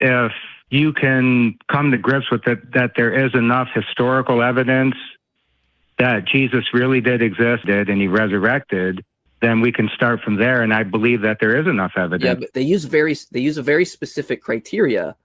if you can come to grips with it, that there is enough historical evidence that Jesus really did exist and he resurrected, then we can start from there. And I believe that there is enough evidence. Yeah, but they use a very specific criteria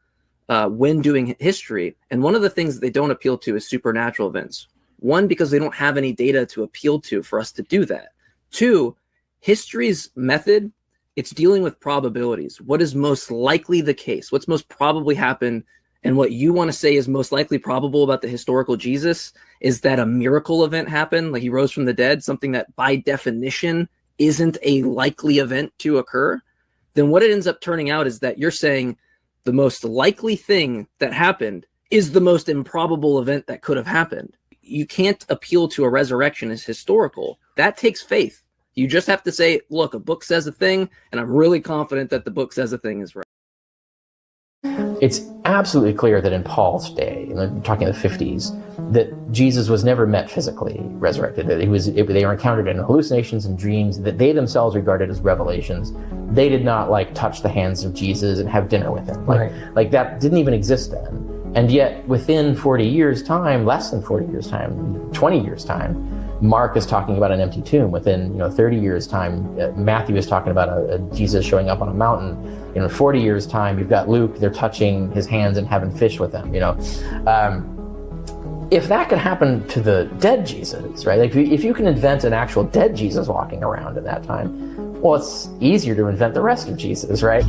when doing history. And one of the things that they don't appeal to is supernatural events. One, because they don't have any data to appeal to for us to do that. Two, history's method, it's dealing with probabilities. What is most likely the case? What's most probably happened? And what you want to say is most likely probable about the historical Jesus is that a miracle event happened, like he rose from the dead, something that by definition isn't a likely event to occur. Then what it ends up turning out is that you're saying the most likely thing that happened is the most improbable event that could have happened. You can't appeal to a resurrection as historical. That takes faith. You just have to say, look, a book says a thing, and I'm really confident that the book says a thing is right. It's absolutely clear that in Paul's day, talking in the 50s, that Jesus was never met physically resurrected. That they were encountered in hallucinations and dreams that they themselves regarded as revelations. They did not touch the hands of Jesus and have dinner with him. Like that didn't even exist then. And yet within 40 years time, less than 40 years time, 20 years time, Mark is talking about an empty tomb. Within 30 years time, Matthew is talking about a Jesus showing up on a mountain. In 40 years time, you've got Luke, they're touching his hands and having fish with him. If that could happen to the dead Jesus, right? Like if you can invent an actual dead Jesus walking around in that time, well, it's easier to invent the rest of Jesus, right?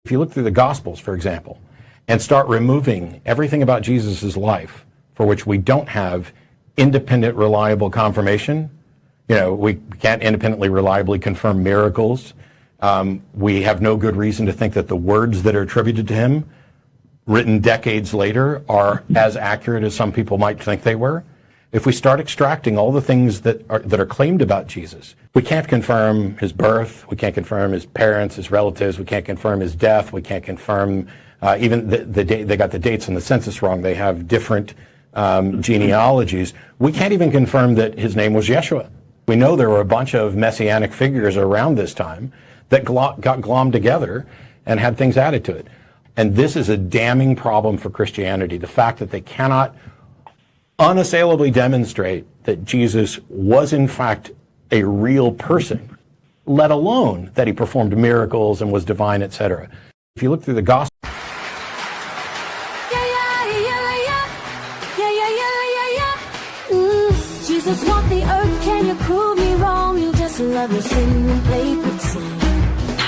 If you look through the Gospels, for example, and start removing everything about Jesus' life for which we don't have independent, reliable confirmation, we can't independently, reliably confirm miracles. We have no good reason to think that the words that are attributed to him, written decades later, are as accurate as some people might think they were. If we start extracting all the things that are claimed about Jesus, we can't confirm his birth, we can't confirm his parents, his relatives, we can't confirm his death, we can't confirm even the date. They got the dates in the census wrong. They have different genealogies. We can't even confirm that his name was Yeshua. We know there were a bunch of messianic figures around this time that got glommed together and had things added to it. And this is a damning problem for Christianity, the fact that they cannot unassailably demonstrate that Jesus was in fact a real person, let alone that he performed miracles and was divine, etc. If you look through the gospel, Jesus walked the earth, can you prove me wrong? You just love your sin and play pretend.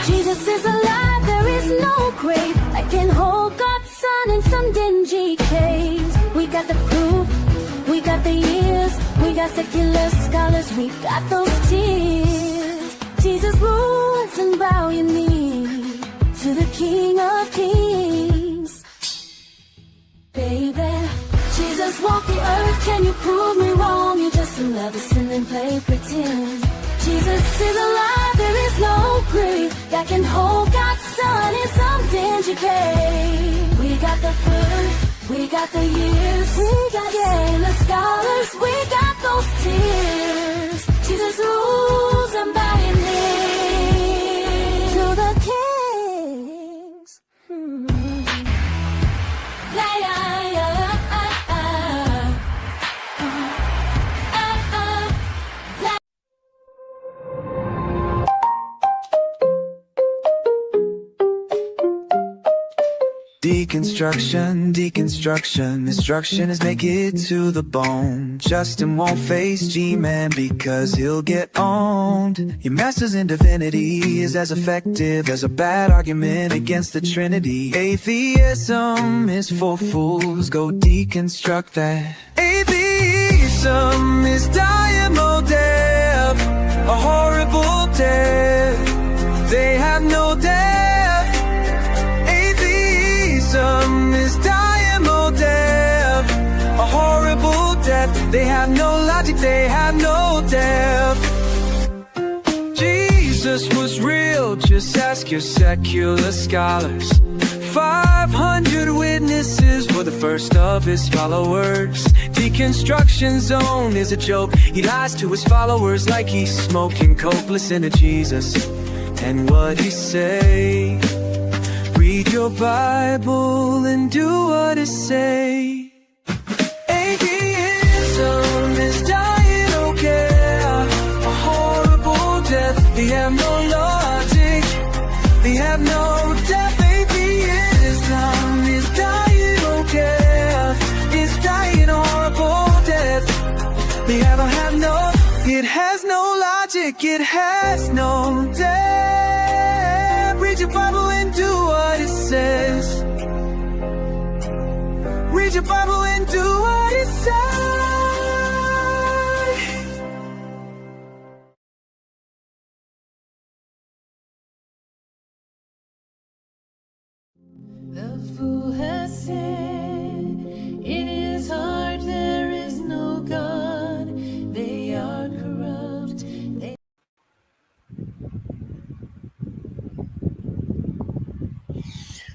Jesus is alive, there is no grave that can hold God's son in some dingy caves. We got the proof, we got the years, we got secular scholars, we got those tears. Jesus rules and bow your knee to the King of Kings. Baby, Jesus walked the earth, can you prove me wrong? You just another sin and play pretend. Jesus is alive, there is no grave that can hold God's son in some dingy cave. We got the proof, we got the years, we got the scholars, we got those tears. Jesus rules and bow your knee to the kings. Deconstruction, instruction is make it to the bone. Justin won't face G-Man because he'll get owned. Your master's in divinity is as effective as a bad argument against the Trinity. Atheism is for fools, go deconstruct that. Atheism is dynamo death, a horrible death. They have no depth. Atheism is dynamo death, a horrible death. They have no logic, they have no depth. Jesus was real, just ask your secular scholars. 500 witnesses were the first of his followers. Deconstruction zone is a joke. He lies to his followers like he's smoking coke. Listen to Jesus. and what he say. Read your Bible and do what it say. Atheism is dying, okay, a horrible death. They have no logic, they have no depth. Atheism is dying, okay, it's dying a horrible death. They have no, it has no logic, it has no depth. Read your Bible and do what it says. Read your Bible and do what it says. The fool has said, in his heart there is no God. They are corrupt.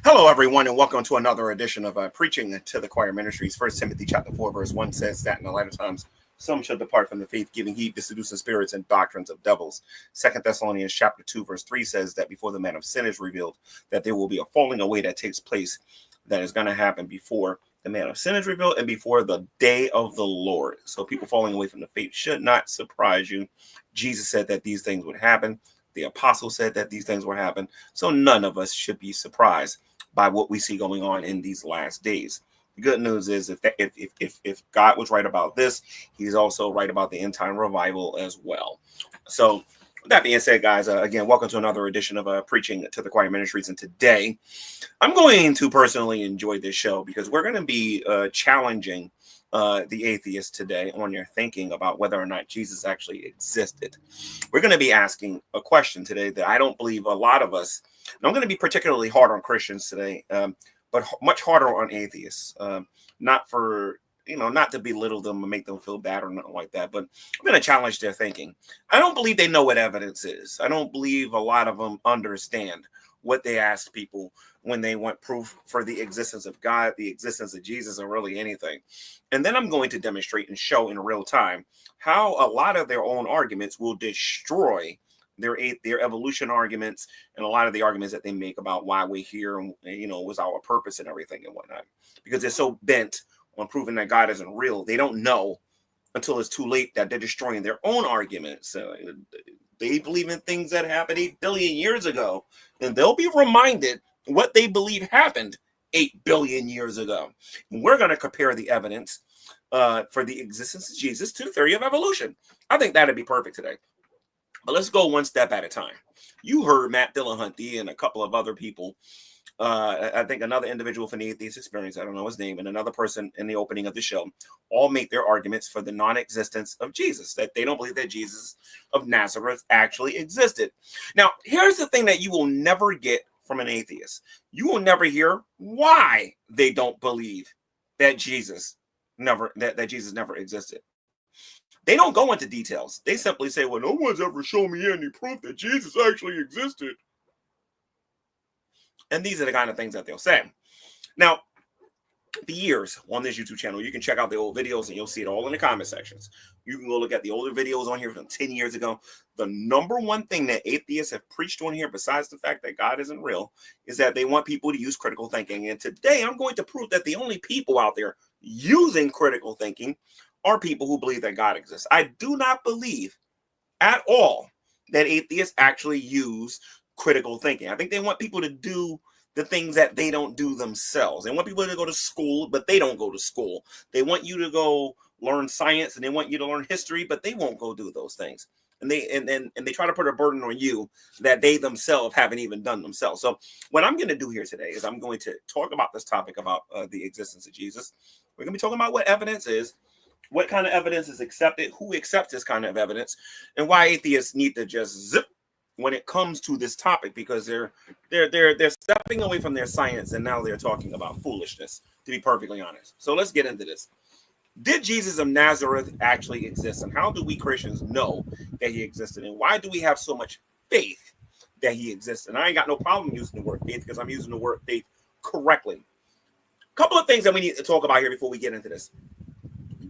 Hello, everyone, and welcome to another edition of Preaching to the Choir Ministries. 1 Timothy chapter 4, verse 1 says that in the latter times some shall depart from the faith, giving heed to seducing spirits and doctrines of devils. 2 Thessalonians chapter 2, verse 3 says that before the man of sin is revealed, that there will be a falling away that takes place that is going to happen before the man of sin is revealed and before the day of the Lord. So people falling away from the faith should not surprise you. Jesus said that these things would happen. The apostle said that these things would happen. So none of us should be surprised by what we see going on in these last days. The good news is if God was right about this, he's also right about the end time revival as well. So with that being said, guys, again, welcome to another edition of Preaching to the Choir Ministries. And today I'm going to personally enjoy this show because we're going to be challenging the atheists today on their thinking about whether or not Jesus actually existed. We're going to be asking a question today that I don't believe a lot of us, and I'm going to be particularly hard on Christians today, but much harder on atheists, not for, not to belittle them and make them feel bad or nothing like that, but I'm going to challenge their thinking. I don't believe they know what evidence is. I don't believe a lot of them understand what they ask people when they want proof for the existence of God, the existence of Jesus, or really anything. And then I'm going to demonstrate and show in real time how a lot of their own arguments will destroy their evolution arguments and a lot of the arguments that they make about why we're here and, was our purpose and everything and whatnot. Because they're so bent on proving that God isn't real, they don't know until it's too late that they're destroying their own arguments. They believe in things that happened 8 billion years ago, and they'll be reminded what they believe happened 8 billion years ago. And we're going to compare the evidence for the existence of Jesus to the theory of evolution. I think that'd be perfect today. But let's go one step at a time. You heard Matt Dillahunty and a couple of other people. I think another individual from the Atheist Experience, I don't know his name, and another person in the opening of the show, all make their arguments for the non-existence of Jesus, that they don't believe that Jesus of Nazareth actually existed. Now, here's the thing that you will never get from an atheist. You will never hear why they don't believe that Jesus never existed. They don't go into details. They simply say, well, no one's ever shown me any proof that Jesus actually existed. And these are the kind of things that they'll say. Now, for years on this YouTube channel, you can check out the old videos and you'll see it all in the comment sections. You can go look at the older videos on here from 10 years ago. The number one thing that atheists have preached on here, besides the fact that God isn't real, is that they want people to use critical thinking. And today I'm going to prove that the only people out there using critical thinking are people who believe that God exists. I do not believe at all that atheists actually use critical thinking. I think they want people to do the things that they don't do themselves. They want people to go to school, but they don't go to school. They want you to go learn science and they want you to learn history, but they won't go do those things. And they try to put a burden on you that they themselves haven't even done themselves. So what I'm going to do here today is I'm going to talk about this topic about the existence of Jesus. We're going to be talking about what evidence is, what kind of evidence is accepted, who accepts this kind of evidence, and why atheists need to just zip when it comes to this topic, because they're stepping away from their science and now they're talking about foolishness, to be perfectly honest. So let's get into this. Did Jesus of Nazareth actually exist? And how do we Christians know that he existed? And why do we have so much faith that he exists? And I ain't got no problem using the word faith because I'm using the word faith correctly. A couple of things that we need to talk about here before we get into this.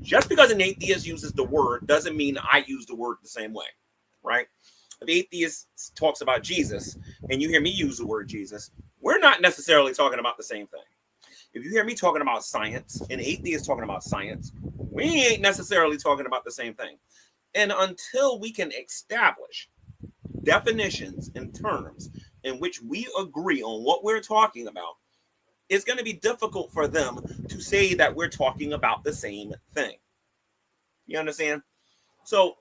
Just because an atheist uses the word doesn't mean I use the word the same way, right? if atheists talks about Jesus and you hear me use the word Jesus, we're not necessarily talking about the same thing. If you hear me talking about science and atheists talking about science, we ain't necessarily talking about the same thing. And until we can establish definitions and terms in which we agree on what we're talking about, it's going to be difficult for them to say that we're talking about the same thing. You understand? So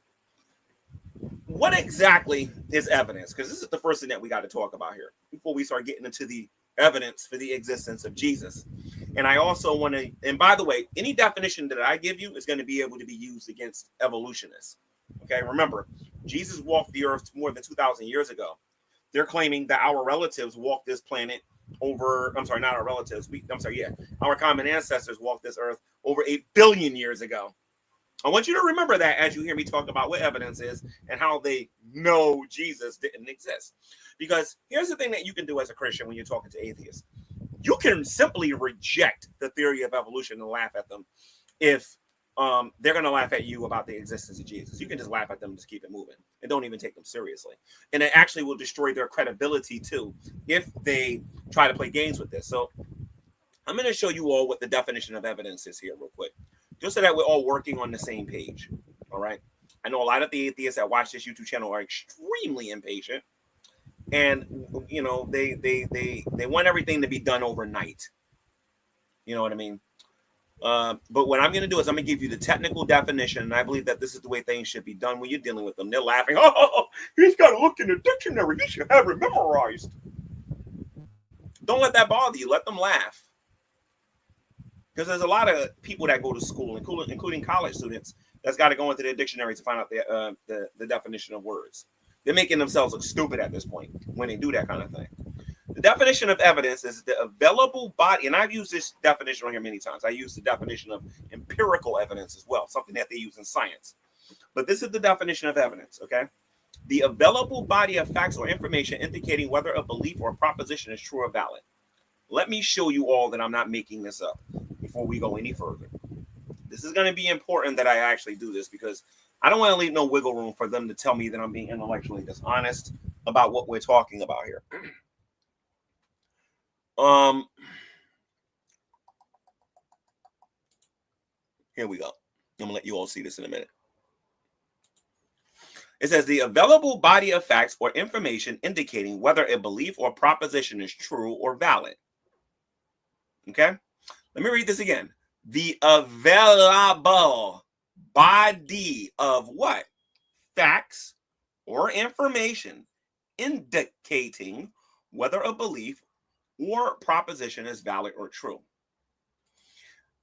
what exactly is evidence? Because this is the first thing that we got to talk about here before we start getting into the evidence for the existence of Jesus. And I also want to, and by the way, any definition that I give you is going to be able to be used against evolutionists. Okay, remember, Jesus walked the earth more than 2,000 years ago. They're claiming that our relatives walked this planet over, I'm sorry, not our relatives. Our common ancestors walked this earth over 8 billion years ago. I want you to remember that as you hear me talk about what evidence is and how they know Jesus didn't exist. Because here's the thing that you can do as a Christian when you're talking to atheists. You can simply reject the theory of evolution and laugh at them if they're going to laugh at you about the existence of Jesus. You can just laugh at them and just keep it moving and don't even take them seriously. And it actually will destroy their credibility too if they try to play games with this. So I'm going to show you all what the definition of evidence is here real quick, just so that we're all working on the same page. All right. I know a lot of the atheists that watch this YouTube channel are extremely impatient, and you know they want everything to be done overnight. You know what I mean? But what I'm going to do is I'm going to give you the technical definition, and I believe that this is the way things should be done when you're dealing with them. They're laughing. Oh, he's got to look in the dictionary. He should have it memorized. Don't let that bother you. Let them laugh. Because there's a lot of people that go to school, including college students, that's got to go into their dictionary to find out the definition of words. They're making themselves look stupid at this point when they do that kind of thing. The definition of evidence is the available body, and I've used this definition on here many times. I use the definition of empirical evidence as well, something that they use in science. But this is the definition of evidence, okay? The available body of facts or information indicating whether a belief or a proposition is true or valid. Let me show you all that I'm not making this up before we go any further. This is going to be important that I actually do this because I don't want to leave no wiggle room for them to tell me that I'm being intellectually dishonest about what we're talking about here. Here we go. I'm gonna let you all see this in a minute. It says the available body of facts or information indicating whether a belief or proposition is true or valid. Okay, let me read this again. The available body of what? Facts or information indicating whether a belief or proposition is valid or true.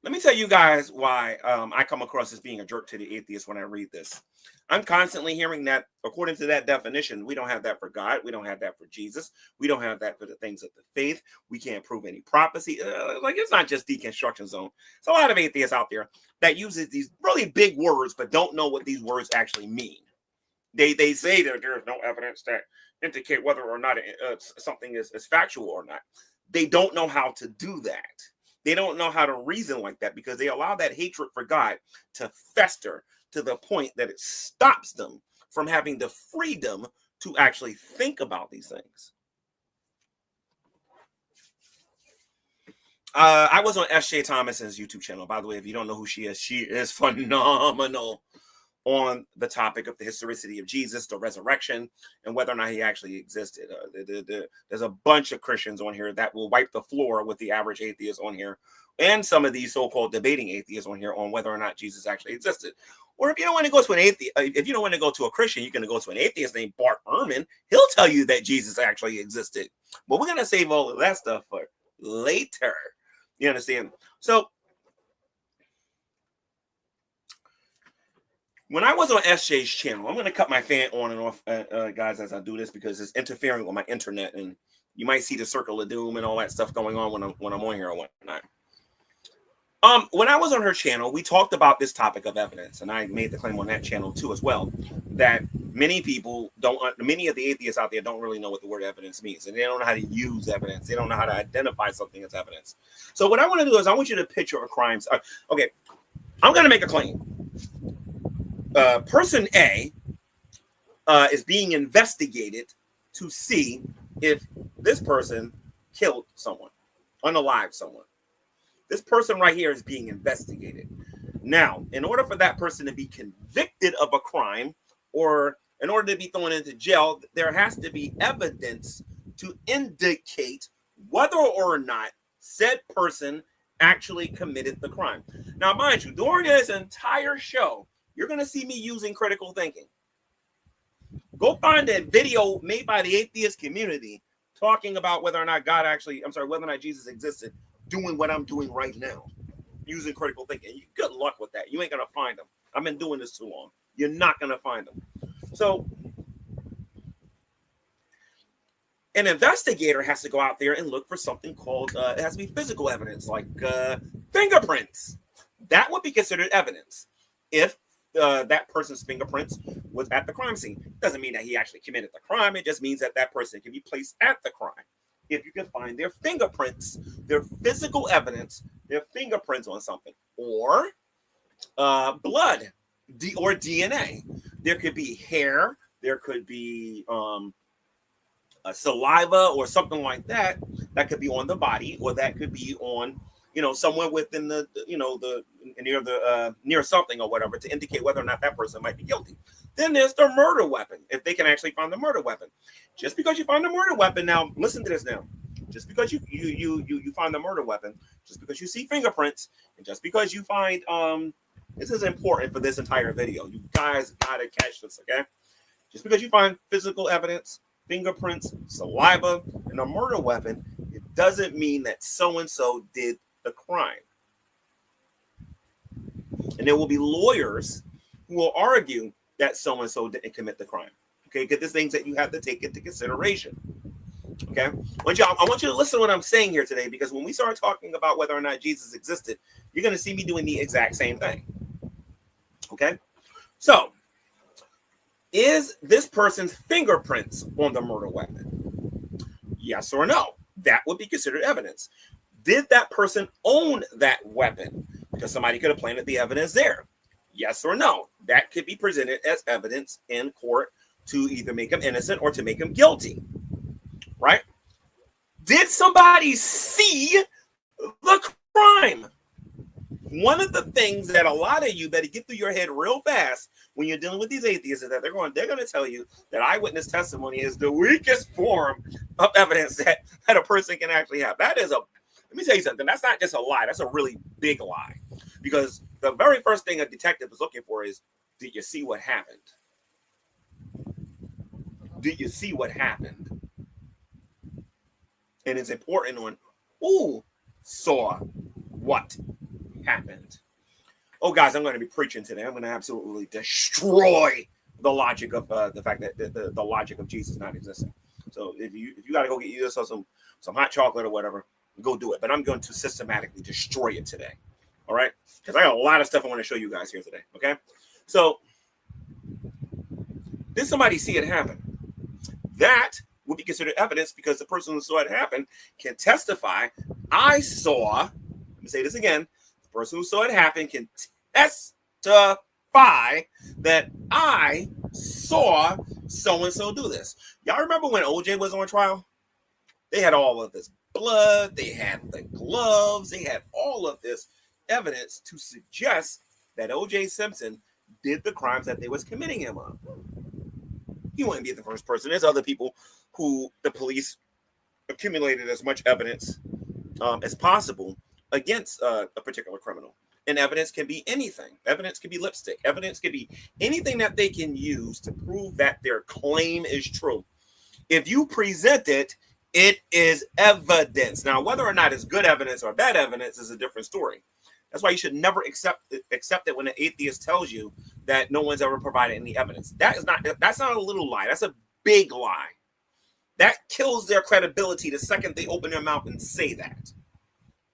Let me tell you guys why I come across as being a jerk to the atheist when I read this. I'm constantly hearing that according to that definition, we don't have that for God. We don't have that for Jesus. We don't have that for the things of the faith. We can't prove any prophecy. Like, it's not just deconstruction zone. It's a lot of atheists out there that uses these really big words, but don't know what these words actually mean. They say that there is no evidence that indicate whether or not something is factual or not. They don't know how to do that. They don't know how to reason like that because they allow that hatred for God to fester to the point that it stops them from having the freedom to actually think about these things. I was on S.J. Thomas's YouTube channel. By the way, if you don't know who she is phenomenal on the topic of the historicity of Jesus, the resurrection, and whether or not he actually existed. There's a bunch of Christians on here that will wipe the floor with the average atheist on here, and some of these so-called debating atheists on here on whether or not Jesus actually existed. Or if you don't want to go to an atheist, if you don't want to go to a Christian, you can go to an atheist named Bart Ehrman. He'll tell you that Jesus actually existed. But we're going to save all of that stuff for later. You understand? So when I was on SJ's channel, I'm going to cut my fan on and off, guys, as I do this because it's interfering with my internet, and you might see the circle of doom and all that stuff going on when I'm on here or whatnot. When I was on her channel, we talked about this topic of evidence, and I made the claim on that channel too as well, that many of the atheists out there don't really know what the word evidence means, and they don't know how to use evidence. They don't know how to identify something as evidence. So what I want to do is I want you to picture a crime. Okay, I'm going to make a claim. Person A is being investigated to see if this person killed someone, unalived someone. This person right here is being investigated. Now, in order for that person to be convicted of a crime, or in order to be thrown into jail, there has to be evidence to indicate whether or not said person actually committed the crime. Now, mind you, during this entire show, you're going to see me using critical thinking. Go find a video made by the atheist community talking about whether or not whether or not Jesus existed, doing what I'm doing right now, using critical thinking. Good luck with that. You ain't going to find them. I've been doing this too long. You're not going to find them. So an investigator has to go out there and look for something called, it has to be physical evidence, like fingerprints. That would be considered evidence if that person's fingerprints was at the crime scene. Doesn't mean that he actually committed the crime. It just means that that person can be placed at the crime. If you can find their fingerprints, their physical evidence, their fingerprints on something, or blood or DNA. There could be hair, there could be saliva or something like that. That could be on the body, or that could be on, somewhere within the near something or whatever, to indicate whether or not that person might be guilty. Then there's the murder weapon, if they can actually find the murder weapon. Just because you find the murder weapon, now listen to this now. Just because you find the murder weapon, just because you see fingerprints, and just because you find this is important for this entire video. You guys gotta catch this, okay? Just because you find physical evidence, fingerprints, saliva, and a murder weapon, it doesn't mean that so-and-so did the crime. And there will be lawyers who will argue that so-and-so didn't commit the crime. Okay, because there's things that you have to take into consideration. Okay, I want you to listen to what I'm saying here today, because when we start talking about whether or not Jesus existed, you're going to see me doing the exact same thing. Okay, so is this person's fingerprints on the murder weapon? Yes or no? That would be considered evidence. Did that person own that weapon? Because somebody could have planted the evidence there. Yes or no? That could be presented as evidence in court to either make him innocent or to make him guilty. Right? Did somebody see the crime? One of the things that a lot of you better get through your head real fast when you're dealing with these atheists is that they're going to tell you that eyewitness testimony is the weakest form of evidence that a person can actually have. Let me tell you something. That's not just a lie. That's a really big lie. Because the very first thing a detective is looking for is, did you see what happened? Did you see what happened? And it's important on who saw what happened. Oh, guys, I'm going to be preaching today. I'm going to absolutely destroy the logic of the fact that the logic of Jesus not existing. So if you got to go get yourself some hot chocolate or whatever, go do it. But I'm going to systematically destroy it today. All right? Because I got a lot of stuff I want to show you guys here today. Okay? So did somebody see it happen? That would be considered evidence, because the person who saw it happen can testify. I saw, let me say this again, the person who saw it happen can testify that I saw so-and-so do this. Y'all remember when OJ was on trial? They had all of this blood, they had the gloves, they had all of this evidence to suggest that OJ Simpson did the crimes that they was committing him on. He wouldn't be the first person. There's other people who the police accumulated as much evidence as possible against a particular criminal. And evidence can be anything. Evidence can be lipstick. Evidence can be anything that they can use to prove that their claim is true. If you present it, it is evidence. Now, whether or not it's good evidence or bad evidence is a different story. That's why you should never accept it when an atheist tells you that no one's ever provided any evidence. That's not a little lie. That's a big lie. That kills their credibility the second they open their mouth and say that.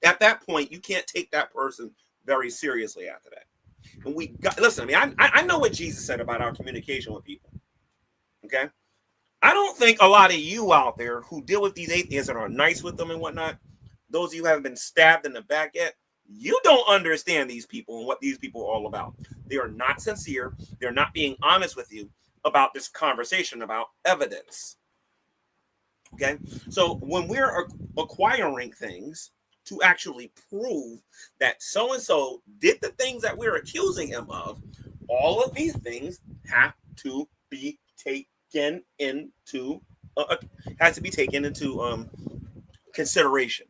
At that point, you can't take that person very seriously after that. And listen, I know what Jesus said about our communication with people. Okay? I don't think a lot of you out there who deal with these atheists and are nice with them and whatnot, those of you who haven't been stabbed in the back yet, you don't understand these people and what these people are all about. They are not sincere. They're not being honest with you. about this conversation about evidence. Okay, so when we're acquiring things to actually prove that so-and-so did the things that we're accusing him of, all of these things have to be taken into consideration.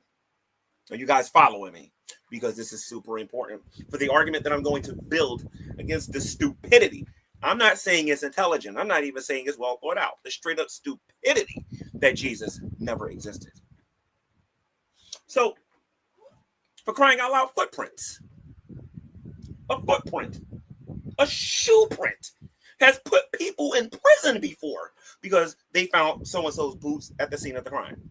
Are you guys following me? Because this is super important for the argument that I'm going to build against the stupidity. I'm not saying it's intelligent. I'm not even saying it's well thought out. The straight up stupidity that Jesus never existed. So, for crying out loud, footprints. A footprint, a shoe print has put people in prison before because they found so-and-so's boots at the scene of the crime.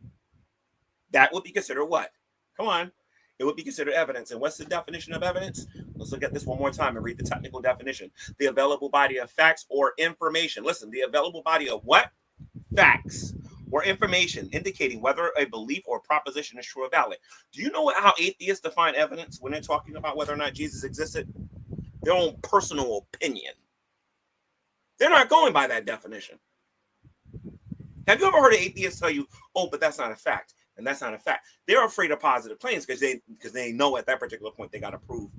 That would be considered what? Come on. It would be considered evidence. And what's the definition of evidence? Let's look at this one more time and read the technical definition. The available body of facts or information. Listen, the available body of what? Facts or information indicating whether a belief or proposition is true or valid. Do you know how atheists define evidence when they're talking about whether or not Jesus existed? Their own personal opinion. They're not going by that definition. Have you ever heard an atheist tell you, oh, but that's not a fact? And that's not a fact. They're afraid of positive claims because they know at that particular point they got to prove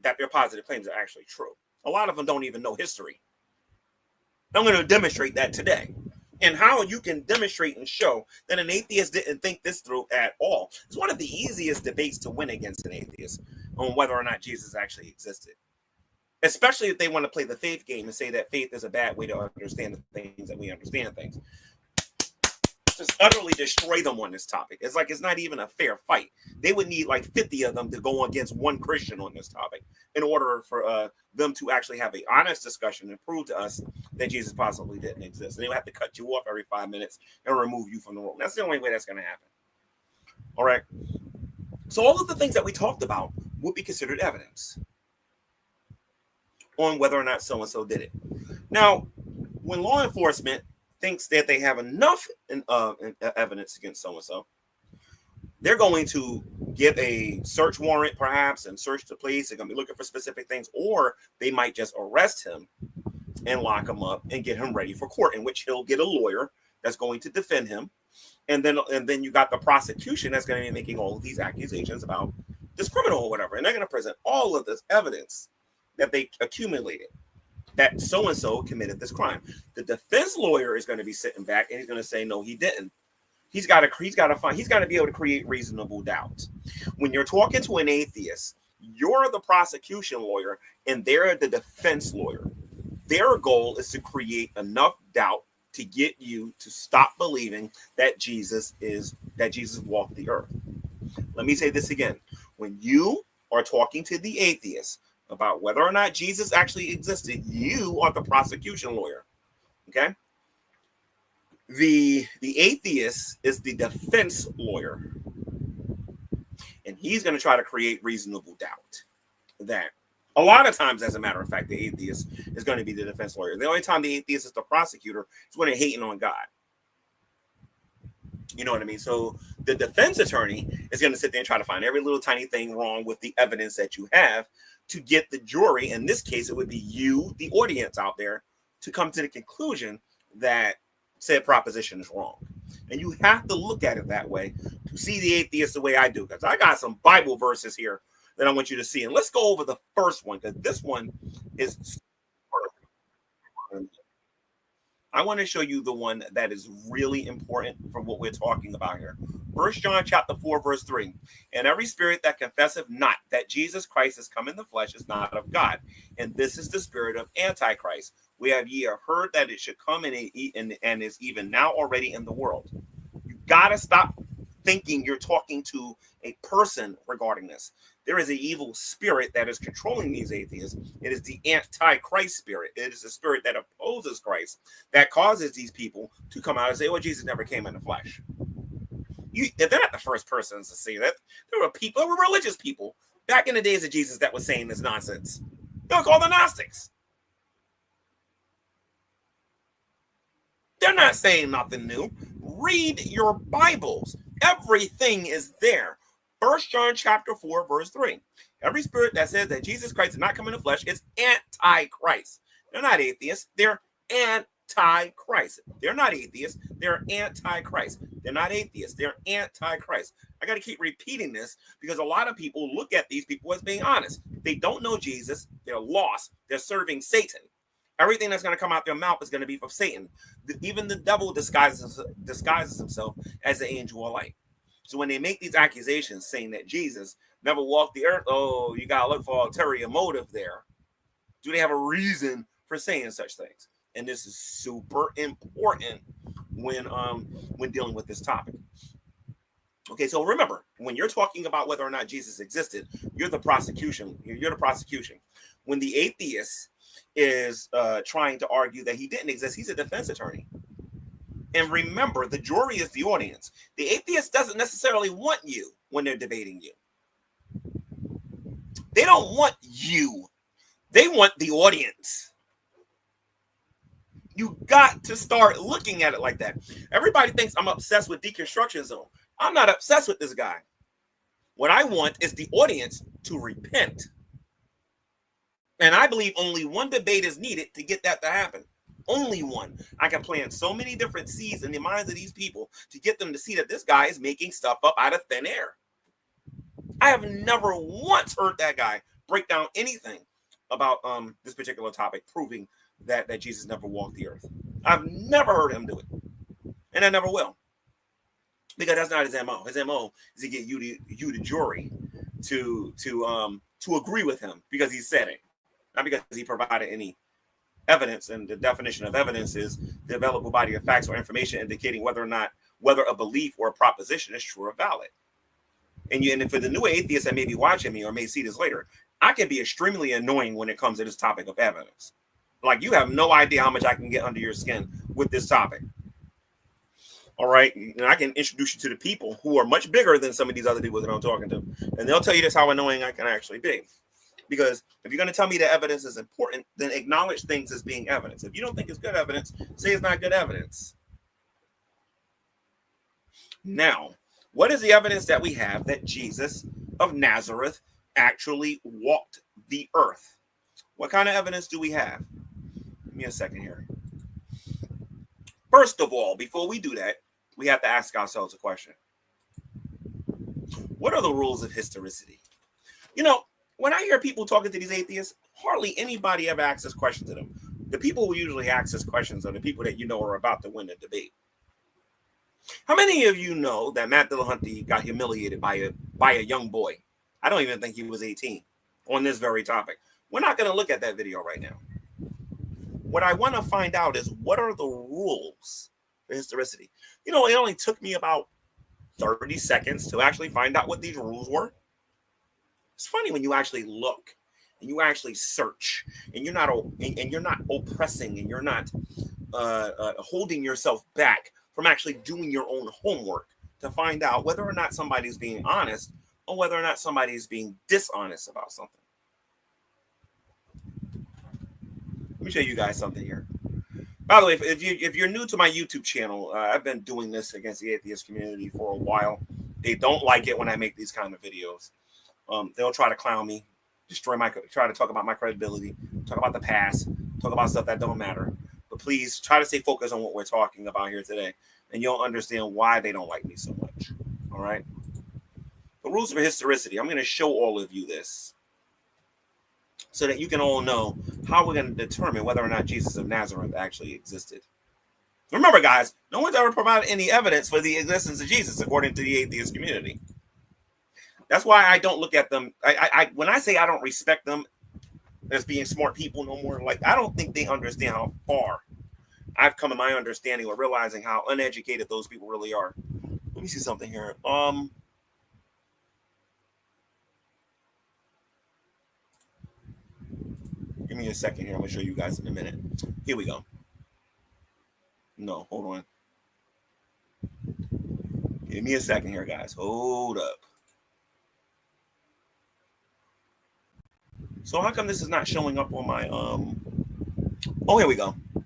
that their positive claims are actually true. A lot of them don't even know history. I'm going to demonstrate that today. And how you can demonstrate and show that an atheist didn't think this through at all. It's one of the easiest debates to win against an atheist on whether or not Jesus actually existed. Especially if they want to play the faith game and say that faith is a bad way to understand the things that we understand things. Just utterly destroy them on this topic. It's like it's not even a fair fight. They would need like 50 of them to go against one Christian on this topic in order for them to actually have an honest discussion and prove to us that Jesus possibly didn't exist. And they would have to cut you off every 5 minutes and remove you from the room. That's the only way that's going to happen. All right. So all of the things that we talked about would be considered evidence on whether or not so-and-so did it. Now, when law enforcement thinks that they have enough evidence against so-and-so, they're going to get a search warrant perhaps and search the place. They're going to be looking for specific things, or they might just arrest him and lock him up and get him ready for court, in which he'll get a lawyer that's going to defend him. And then you got the prosecution that's going to be making all of these accusations about this criminal or whatever. And they're going to present all of this evidence that they accumulated that so-and-so committed this crime. The defense lawyer is going to be sitting back and he's going to say, no, he didn't. He's got to be able to create reasonable doubt. When you're talking to an atheist, you're the prosecution lawyer and they're the defense lawyer. Their goal is to create enough doubt to get you to stop believing that Jesus walked the earth. Let me say this again. When you are talking to the atheist about whether or not Jesus actually existed, you are the prosecution lawyer. Okay? The atheist is the defense lawyer. And he's going to try to create reasonable doubt. That a lot of times, as a matter of fact, the atheist is going to be the defense lawyer. The only time the atheist is the prosecutor is when they're hating on God. You know what I mean? So the defense attorney is going to sit there and try to find every little tiny thing wrong with the evidence that you have to get the jury, in this case, it would be you, the audience out there, to come to the conclusion that said proposition is wrong. And you have to look at it that way to see the atheist the way I do, because I got some Bible verses here that I want you to see. And let's go over the first one, because this one is perfect. I want to show you the one that is really important for what we're talking about here. 1 John chapter 4, verse 3. And every spirit that confesseth not that Jesus Christ is come in the flesh is not of God. And this is the spirit of Antichrist. We have ye heard that it should come and is even now already in the world. You got to stop thinking you're talking to a person regarding this. There is an evil spirit that is controlling these atheists. It is the Antichrist spirit. It is the spirit that opposes Christ, that causes these people to come out and say, well, Jesus never came in the flesh. They're not the first persons to say that. There were religious people back in the days of Jesus that was saying this nonsense. They were called the Gnostics. They're not saying nothing new. Read your Bibles. Everything is there. 1 John chapter 4, verse 3. Every spirit that says that Jesus Christ did not come in the flesh is Antichrist. They're not atheists. They're anti-Christ. They're not atheists. They're anti-Christ. They're not atheists. They're anti-Christ. I got to keep repeating this because a lot of people look at these people as being honest. They don't know Jesus. They're lost. They're serving Satan. Everything that's going to come out their mouth is going to be from Satan. Even the devil disguises himself as the angel of light. So when they make these accusations saying that Jesus never walked the earth, oh, you got to look for ulterior motive there. Do they have a reason for saying such things? And this is super important when dealing with this topic. Okay, so remember, when you're talking about whether or not Jesus existed, you're the prosecution. You're the prosecution. When the atheist is trying to argue that he didn't exist, he's a defense attorney. And remember, the jury is the audience. The atheist doesn't necessarily want you when they're debating you. They don't want you. They want the audience. You got to start looking at it like that. Everybody thinks I'm obsessed with deconstruction zone. I'm not obsessed with this guy. What I want is the audience to repent. And I believe only one debate is needed to get that to happen. Only one. I can plant so many different seeds in the minds of these people to get them to see that this guy is making stuff up out of thin air. I have never once heard that guy break down anything about this particular topic, proving that Jesus never walked the earth. I've never heard him do it. And I never will. Because that's not his MO. His MO is to get you, the jury, to agree with him because he said it. Not because he provided any evidence, and the definition of evidence is the available body of facts or information indicating whether a belief or a proposition is true or valid. And for the new atheists that may be watching me or may see this later, I can be extremely annoying when it comes to this topic of evidence. Like, you have no idea how much I can get under your skin with this topic. All right. And I can introduce you to the people who are much bigger than some of these other people that I'm talking to. And they'll tell you just how annoying I can actually be. Because if you're going to tell me that evidence is important, then acknowledge things as being evidence. If you don't think it's good evidence, say it's not good evidence. Now, what is the evidence that we have that Jesus of Nazareth actually walked the earth? What kind of evidence do we have? Give me a second here. First of all, before we do that, we have to ask ourselves a question. What are the rules of historicity? You know, when I hear people talking to these atheists, hardly anybody ever asks this question to them. The people who usually ask this questions are the people that you know are about to win the debate. How many of you know that Matt Dillahunty got humiliated by a young boy? I don't even think he was 18 on this very topic. We're not going to look at that video right now. What I want to find out is, what are the rules for historicity? You know, it only took me about 30 seconds to actually find out what these rules were. It's funny when you actually look and you actually search, and you're not oppressing, and you're not holding yourself back from actually doing your own homework to find out whether or not somebody's being honest or whether or not somebody's being dishonest about something. Let me show you guys something here. By the way, if you're new to my YouTube channel, I've been doing this against the atheist community for a while. They don't like it when I make these kind of videos. They'll try to clown me, try to talk about my credibility, talk about the past, talk about stuff that don't matter. But please try to stay focused on what we're talking about here today, and you'll understand why they don't like me so much. All right. The rules of historicity. I'm going to show all of you this, so that you can all know how we're going to determine whether or not Jesus of Nazareth actually existed. Remember, guys, no one's ever provided any evidence for the existence of Jesus, according to the atheist community. That's why I don't look at them. When I say I don't respect them as being smart people no more, like, I don't think they understand how far I've come in my understanding or realizing how uneducated those people really are. Let me see something here. Give me a second here. I'm going to show you guys in a minute. Here we go. No, hold on. Give me a second here, guys. Hold up. So how come this is not showing up on my, oh, here we go. All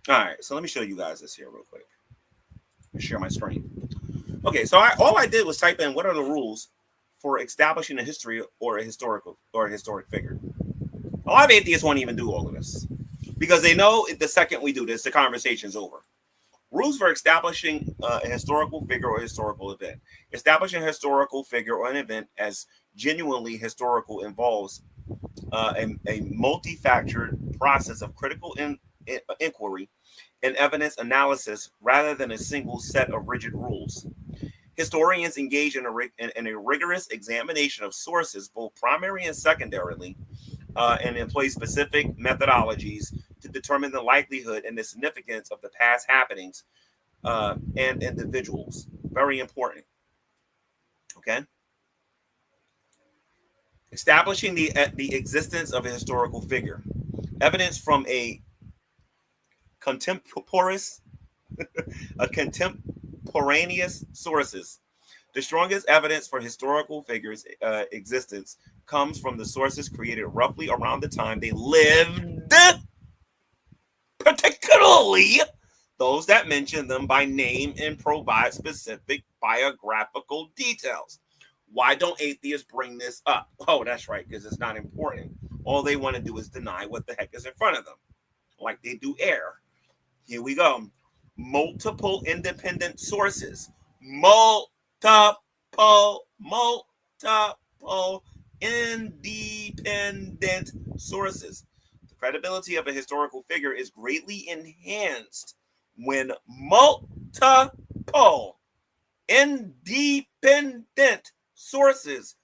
right, so let me show you guys this here real quick. Let me share my screen. Okay, so all I did was type in what are the rules for establishing a history or a historic figure. A lot of atheists won't even do all of this. because they know the second we do this, the conversation's over. Rules for establishing a historical figure or historical event. Establishing a historical figure or an event as genuinely historical involves a multifactored process of critical inquiry and evidence analysis rather than a single set of rigid rules. Historians engage in a rigorous examination of sources, both primary and secondarily, and employ specific methodologies to determine the likelihood and the significance of the past happenings and individuals. Very important. Okay. Establishing the existence of a historical figure. Evidence from a contemporaneous sources. The strongest evidence for historical figures' existence comes from the sources created roughly around the time they lived, particularly those that mention them by name and provide specific biographical details. Why don't atheists bring this up? Oh, that's right, because it's not important. All they want to do is deny what the heck is in front of them, like they do air. Here we go. Multiple independent sources. Multiple independent sources. The credibility of a historical figure is greatly enhanced when multiple independent sources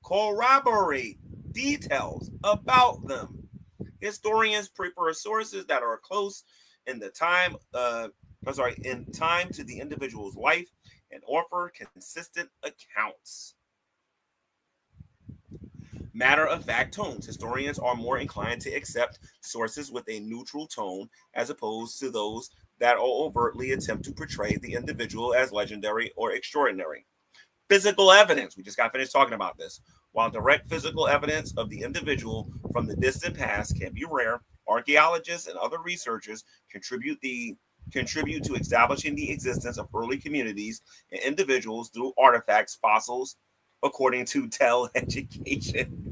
corroborate details about them. Historians prefer sources that are close in time to the individual's life and offer consistent accounts. Matter-of-fact tones. Historians are more inclined to accept sources with a neutral tone as opposed to those that overtly attempt to portray the individual as legendary or extraordinary. Physical evidence. We just got finished talking about this. While direct physical evidence of the individual from the distant past can be rare, archaeologists and other researchers contribute to establishing the existence of early communities and individuals through artifacts, fossils, according to Tell Education.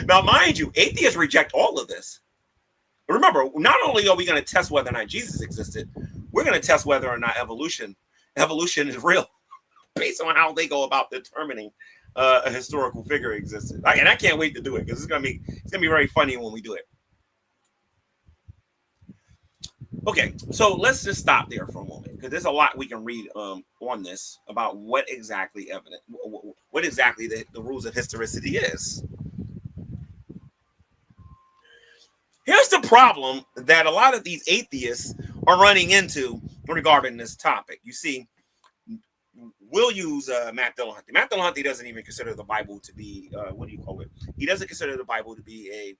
Now, mind you, atheists reject all of this. Remember, not only are we going to test whether or not Jesus existed, we're going to test whether or not evolution is real, based on how they go about determining a historical figure existed. And I can't wait to do it because it's gonna be very funny when we do it. Okay, so let's just stop there for a moment because there's a lot we can read on this about what exactly the rules of historicity is. Here's the problem that a lot of these atheists are running into regarding this topic. You see, we'll use Matt Dillahunty. Matt Dillahunty doesn't even consider the Bible to be He doesn't consider the Bible to be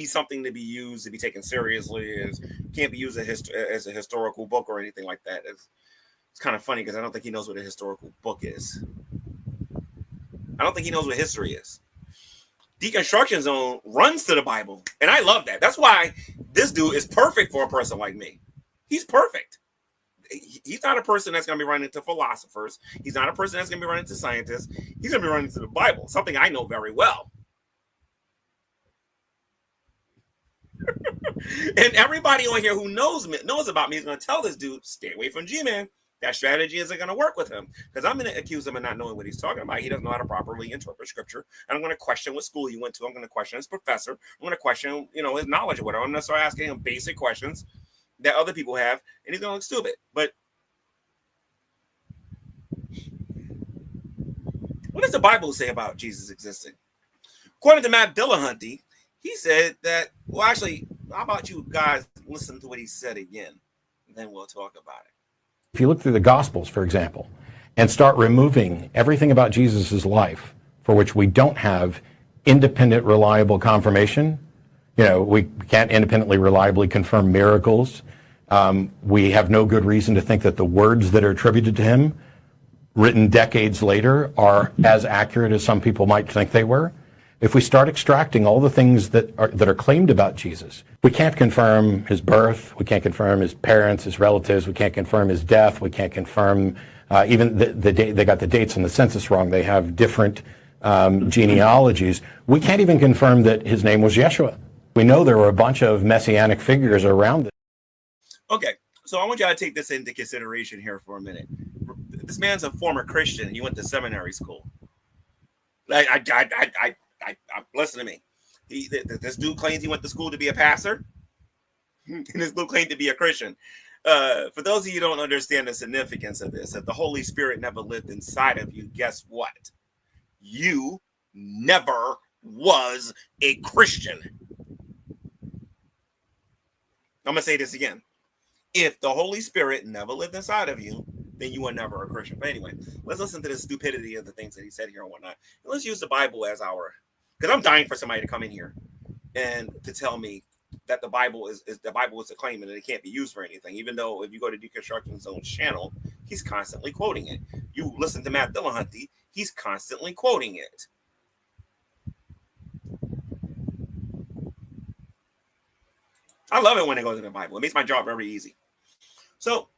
something to be used, to be taken seriously. It can't be used as a historical book or anything like that. It's kind of funny because I don't think he knows what a historical book is. I don't think he knows what history is. Deconstruction Zone runs to the Bible, and I love that. That's why this dude is perfect for a person like me. He's perfect. He's not a person that's going to be running to philosophers. He's not a person that's going to be running to scientists. He's going to be running to the Bible, something I know very well. And everybody on here who knows about me is going to tell this dude, stay away from G-Man. That strategy isn't going to work with him because I'm going to accuse him of not knowing what he's talking about. He doesn't know how to properly interpret scripture. And I'm going to question what school he went to. I'm going to question his professor. I'm going to question, his knowledge or whatever. I'm going to start asking him basic questions that other people have, and he's going to look stupid. But what does the Bible say about Jesus existing? According to Matt Dillahunty, he said that, well, actually, how about you guys listen to what he said again, and then we'll talk about it. If you look through the Gospels, for example, and start removing everything about Jesus' life for which we don't have independent, reliable confirmation, we can't independently, reliably confirm miracles. We have no good reason to think that the words that are attributed to him, written decades later, are as accurate as some people might think they were. If we start extracting all the things that are claimed about Jesus, we can't confirm his birth, we can't confirm his parents, his relatives, we can't confirm his death, we can't confirm even the date. They got the dates on the census wrong. They have different genealogies. We can't even confirm that his name was Yeshua. We know there were a bunch of messianic figures around it. Okay, so I want you to take this into consideration here for a minute. This man's a former Christian. He went to seminary school. Listen to me. This dude claims he went to school to be a pastor, and this dude claimed to be a Christian. For those of you who don't understand the significance of this, if the Holy Spirit never lived inside of you, guess what? You never was a Christian. I'm going to say this again. If the Holy Spirit never lived inside of you, then you were never a Christian. But anyway, let's listen to the stupidity of the things that he said here and whatnot. And let's use the Bible as our, because I'm dying for somebody to come in here and to tell me that the Bible is a claim and that it can't be used for anything. Even though if you go to Deconstruction Zone's channel, he's constantly quoting it. You listen to Matt Dillahunty, he's constantly quoting it. I love it when it goes in the Bible. It makes my job very easy. So,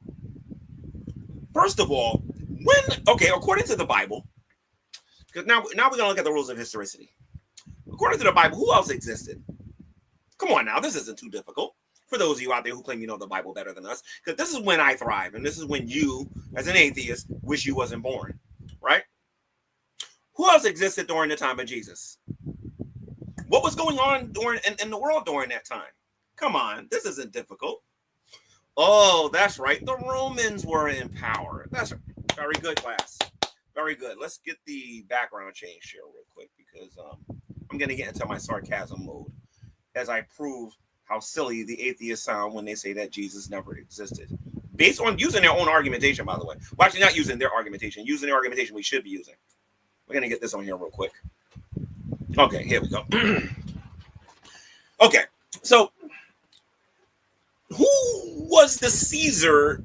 first of all, according to the Bible, because now we're going to look at the rules of historicity. According to the Bible, who else existed? Come on now, this isn't too difficult for those of you out there who claim you know the Bible better than us, because this is when I thrive, and this is when you, as an atheist, wish you wasn't born, right? Who else existed during the time of Jesus? What was going on in the world during that time? Come on, this isn't difficult. Oh, that's right. The Romans were in power. That's very good, class. Very good. Let's get the background changed here real quick, because I'm going to get into my sarcasm mode as I prove how silly the atheists sound when they say that Jesus never existed. Based on using their own argumentation, by the way. Well, actually, not using their argumentation. Using the argumentation we should be using. We're going to get this on here real quick. Okay, here we go. Okay, so who was the Caesar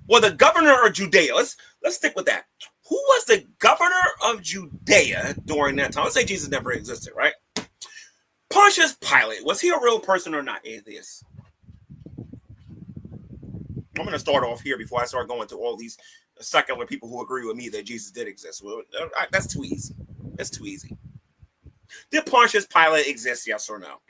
or the governor of Judea? Let's stick with that. Who was the governor of Judea during that time? Let's say Jesus never existed, right? Pontius Pilate, was he a real person or not, atheists? I'm going to start off here before I start going to all these secular people who agree with me that Jesus did exist. Well, that's too easy. That's too easy. Did Pontius Pilate exist, yes or no?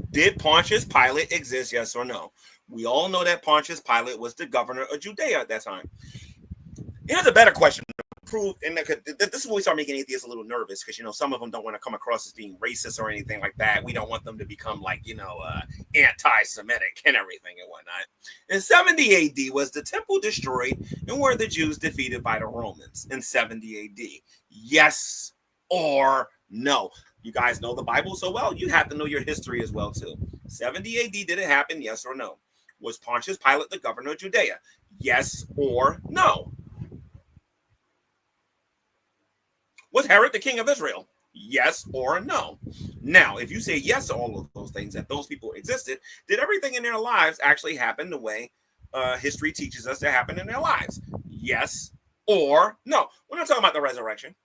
Did Pontius Pilate exist, yes or no? We all know that Pontius Pilate was the governor of Judea at that time. Here's a better question to prove, and this is when we start making atheists a little nervous, because, some of them don't want to come across as being racist or anything like that. We don't want them to become like, anti-Semitic and everything and whatnot. In 70 AD, was the temple destroyed, and were the Jews defeated by the Romans in 70 AD? Yes or no? You guys know the Bible so well, you have to know your history as well, too. 70 AD, did it happen? Yes or no? Was Pontius Pilate the governor of Judea? Yes or no? Was Herod the king of Israel? Yes or no? Now, if you say yes to all of those things, that those people existed, did everything in their lives actually happen the way history teaches us to happen in their lives? Yes or no? We're not talking about the resurrection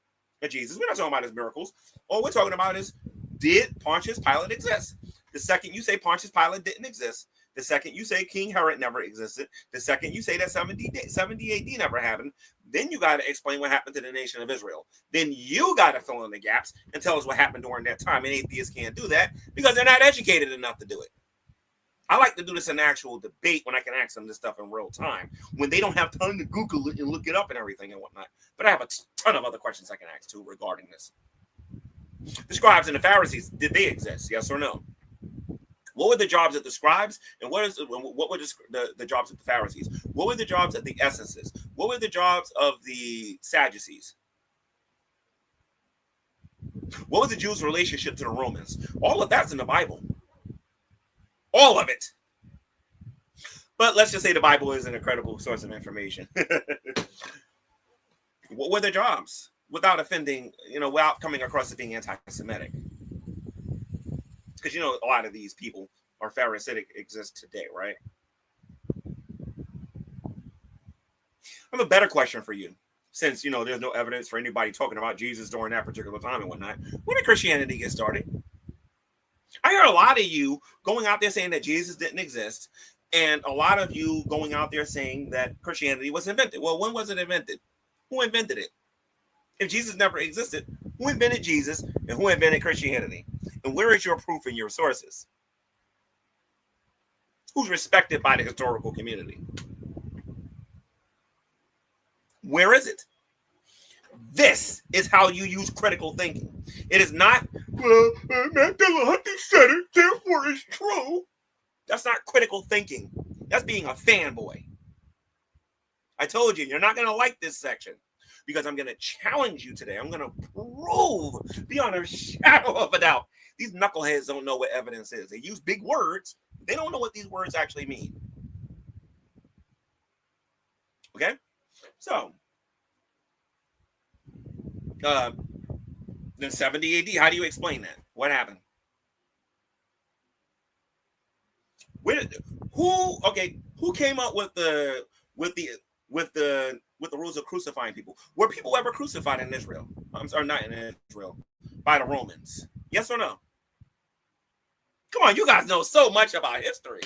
of Jesus. We're not talking about his miracles. All we're talking about is, did Pontius Pilate exist? The second you say Pontius Pilate didn't exist, the second you say King Herod never existed, the second you say that 70 AD never happened, then you got to explain what happened to the nation of Israel. Then you got to fill in the gaps and tell us what happened during that time. And atheists can't do that because they're not educated enough to do it. I like to do this in actual debate when I can ask them this stuff in real time, when they don't have time to Google it and look it up and everything and whatnot. But I have a ton of other questions I can ask too regarding this. The scribes and the Pharisees, did they exist? Yes or no? What were the jobs of the scribes, and what were the jobs of the Pharisees? What were the jobs of the essences? What were the jobs of the Sadducees? What was the Jews' relationship to the Romans? All of that's in the Bible. All of it. But let's just say the Bible is an incredible source of information. What were their jobs? Without offending, without coming across as being anti-Semitic. Because, a lot of these people are Pharisaic exist today, right? I have a better question for you. Since, there's no evidence for anybody talking about Jesus during that particular time and whatnot. When did Christianity get started? I hear a lot of you going out there saying that Jesus didn't exist, and a lot of you going out there saying that Christianity was invented. Well, when was it invented? Who invented it? If Jesus never existed, Who invented Jesus and who invented Christianity? And where is your proof and your sources? Who's respected by the historical community? Where is it? This is how you use critical thinking. It is not, well, Matt Dillahunty said it, therefore it's true. That's not critical thinking. That's being a fanboy. I told you, you're not going to like this section because I'm going to challenge you today. I'm going to prove beyond a shadow of a doubt. These knuckleheads don't know what evidence is. They use big words. They don't know what these words actually mean. Okay? So, then 70 AD, how do you explain that? What happened? Who came up with the rules of crucifying people? Were people ever crucified in Israel? I'm sorry, not in Israel, by the Romans. Yes or no? Come on, you guys know so much about history.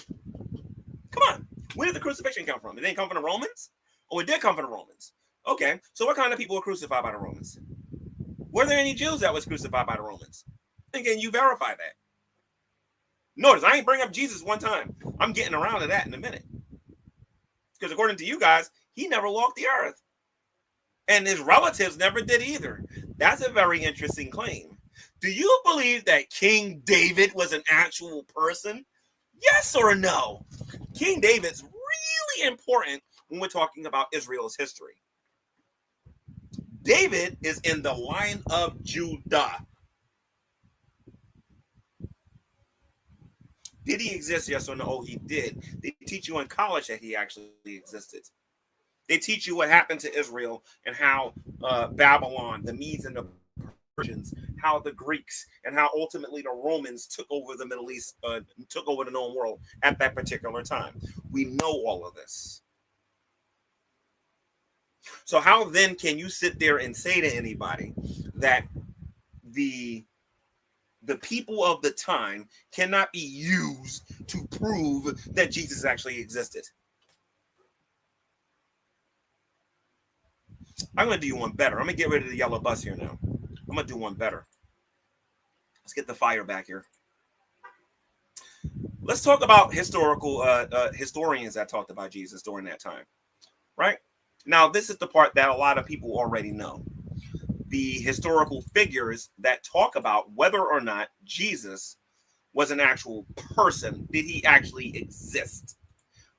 Come on. Where did the crucifixion come from? It didn't come from the Romans? Oh, it did come from the Romans. Okay, so what kind of people were crucified by the Romans? Were there any Jews that was crucified by the Romans? And can you verify that? Notice, I ain't bring up Jesus one time. I'm getting around to that in a minute. Because according to you guys, he never walked the earth. And his relatives never did either. That's a very interesting claim. Do you believe that King David was an actual person? Yes or no? King David's really important when we're talking about Israel's history. David is in the line of Judah. Did he exist? Yes or no? Oh, he did. They teach you in college that he actually existed. They teach you what happened to Israel and how Babylon, the Medes and the Persians, how the Greeks, and how ultimately the Romans took over the Middle East, took over the known world at that particular time. We know all of this. So how then can you sit there and say to anybody that the people of the time cannot be used to prove that Jesus actually existed? I'm going to do one better. I'm going to get rid of the yellow bus here now. I'm going to do one better. Let's get the fire back here. Let's talk about historical historians that talked about Jesus during that time, right? Now, this is the part that a lot of people already know. The historical figures that talk about whether or not Jesus was an actual person. Did he actually exist?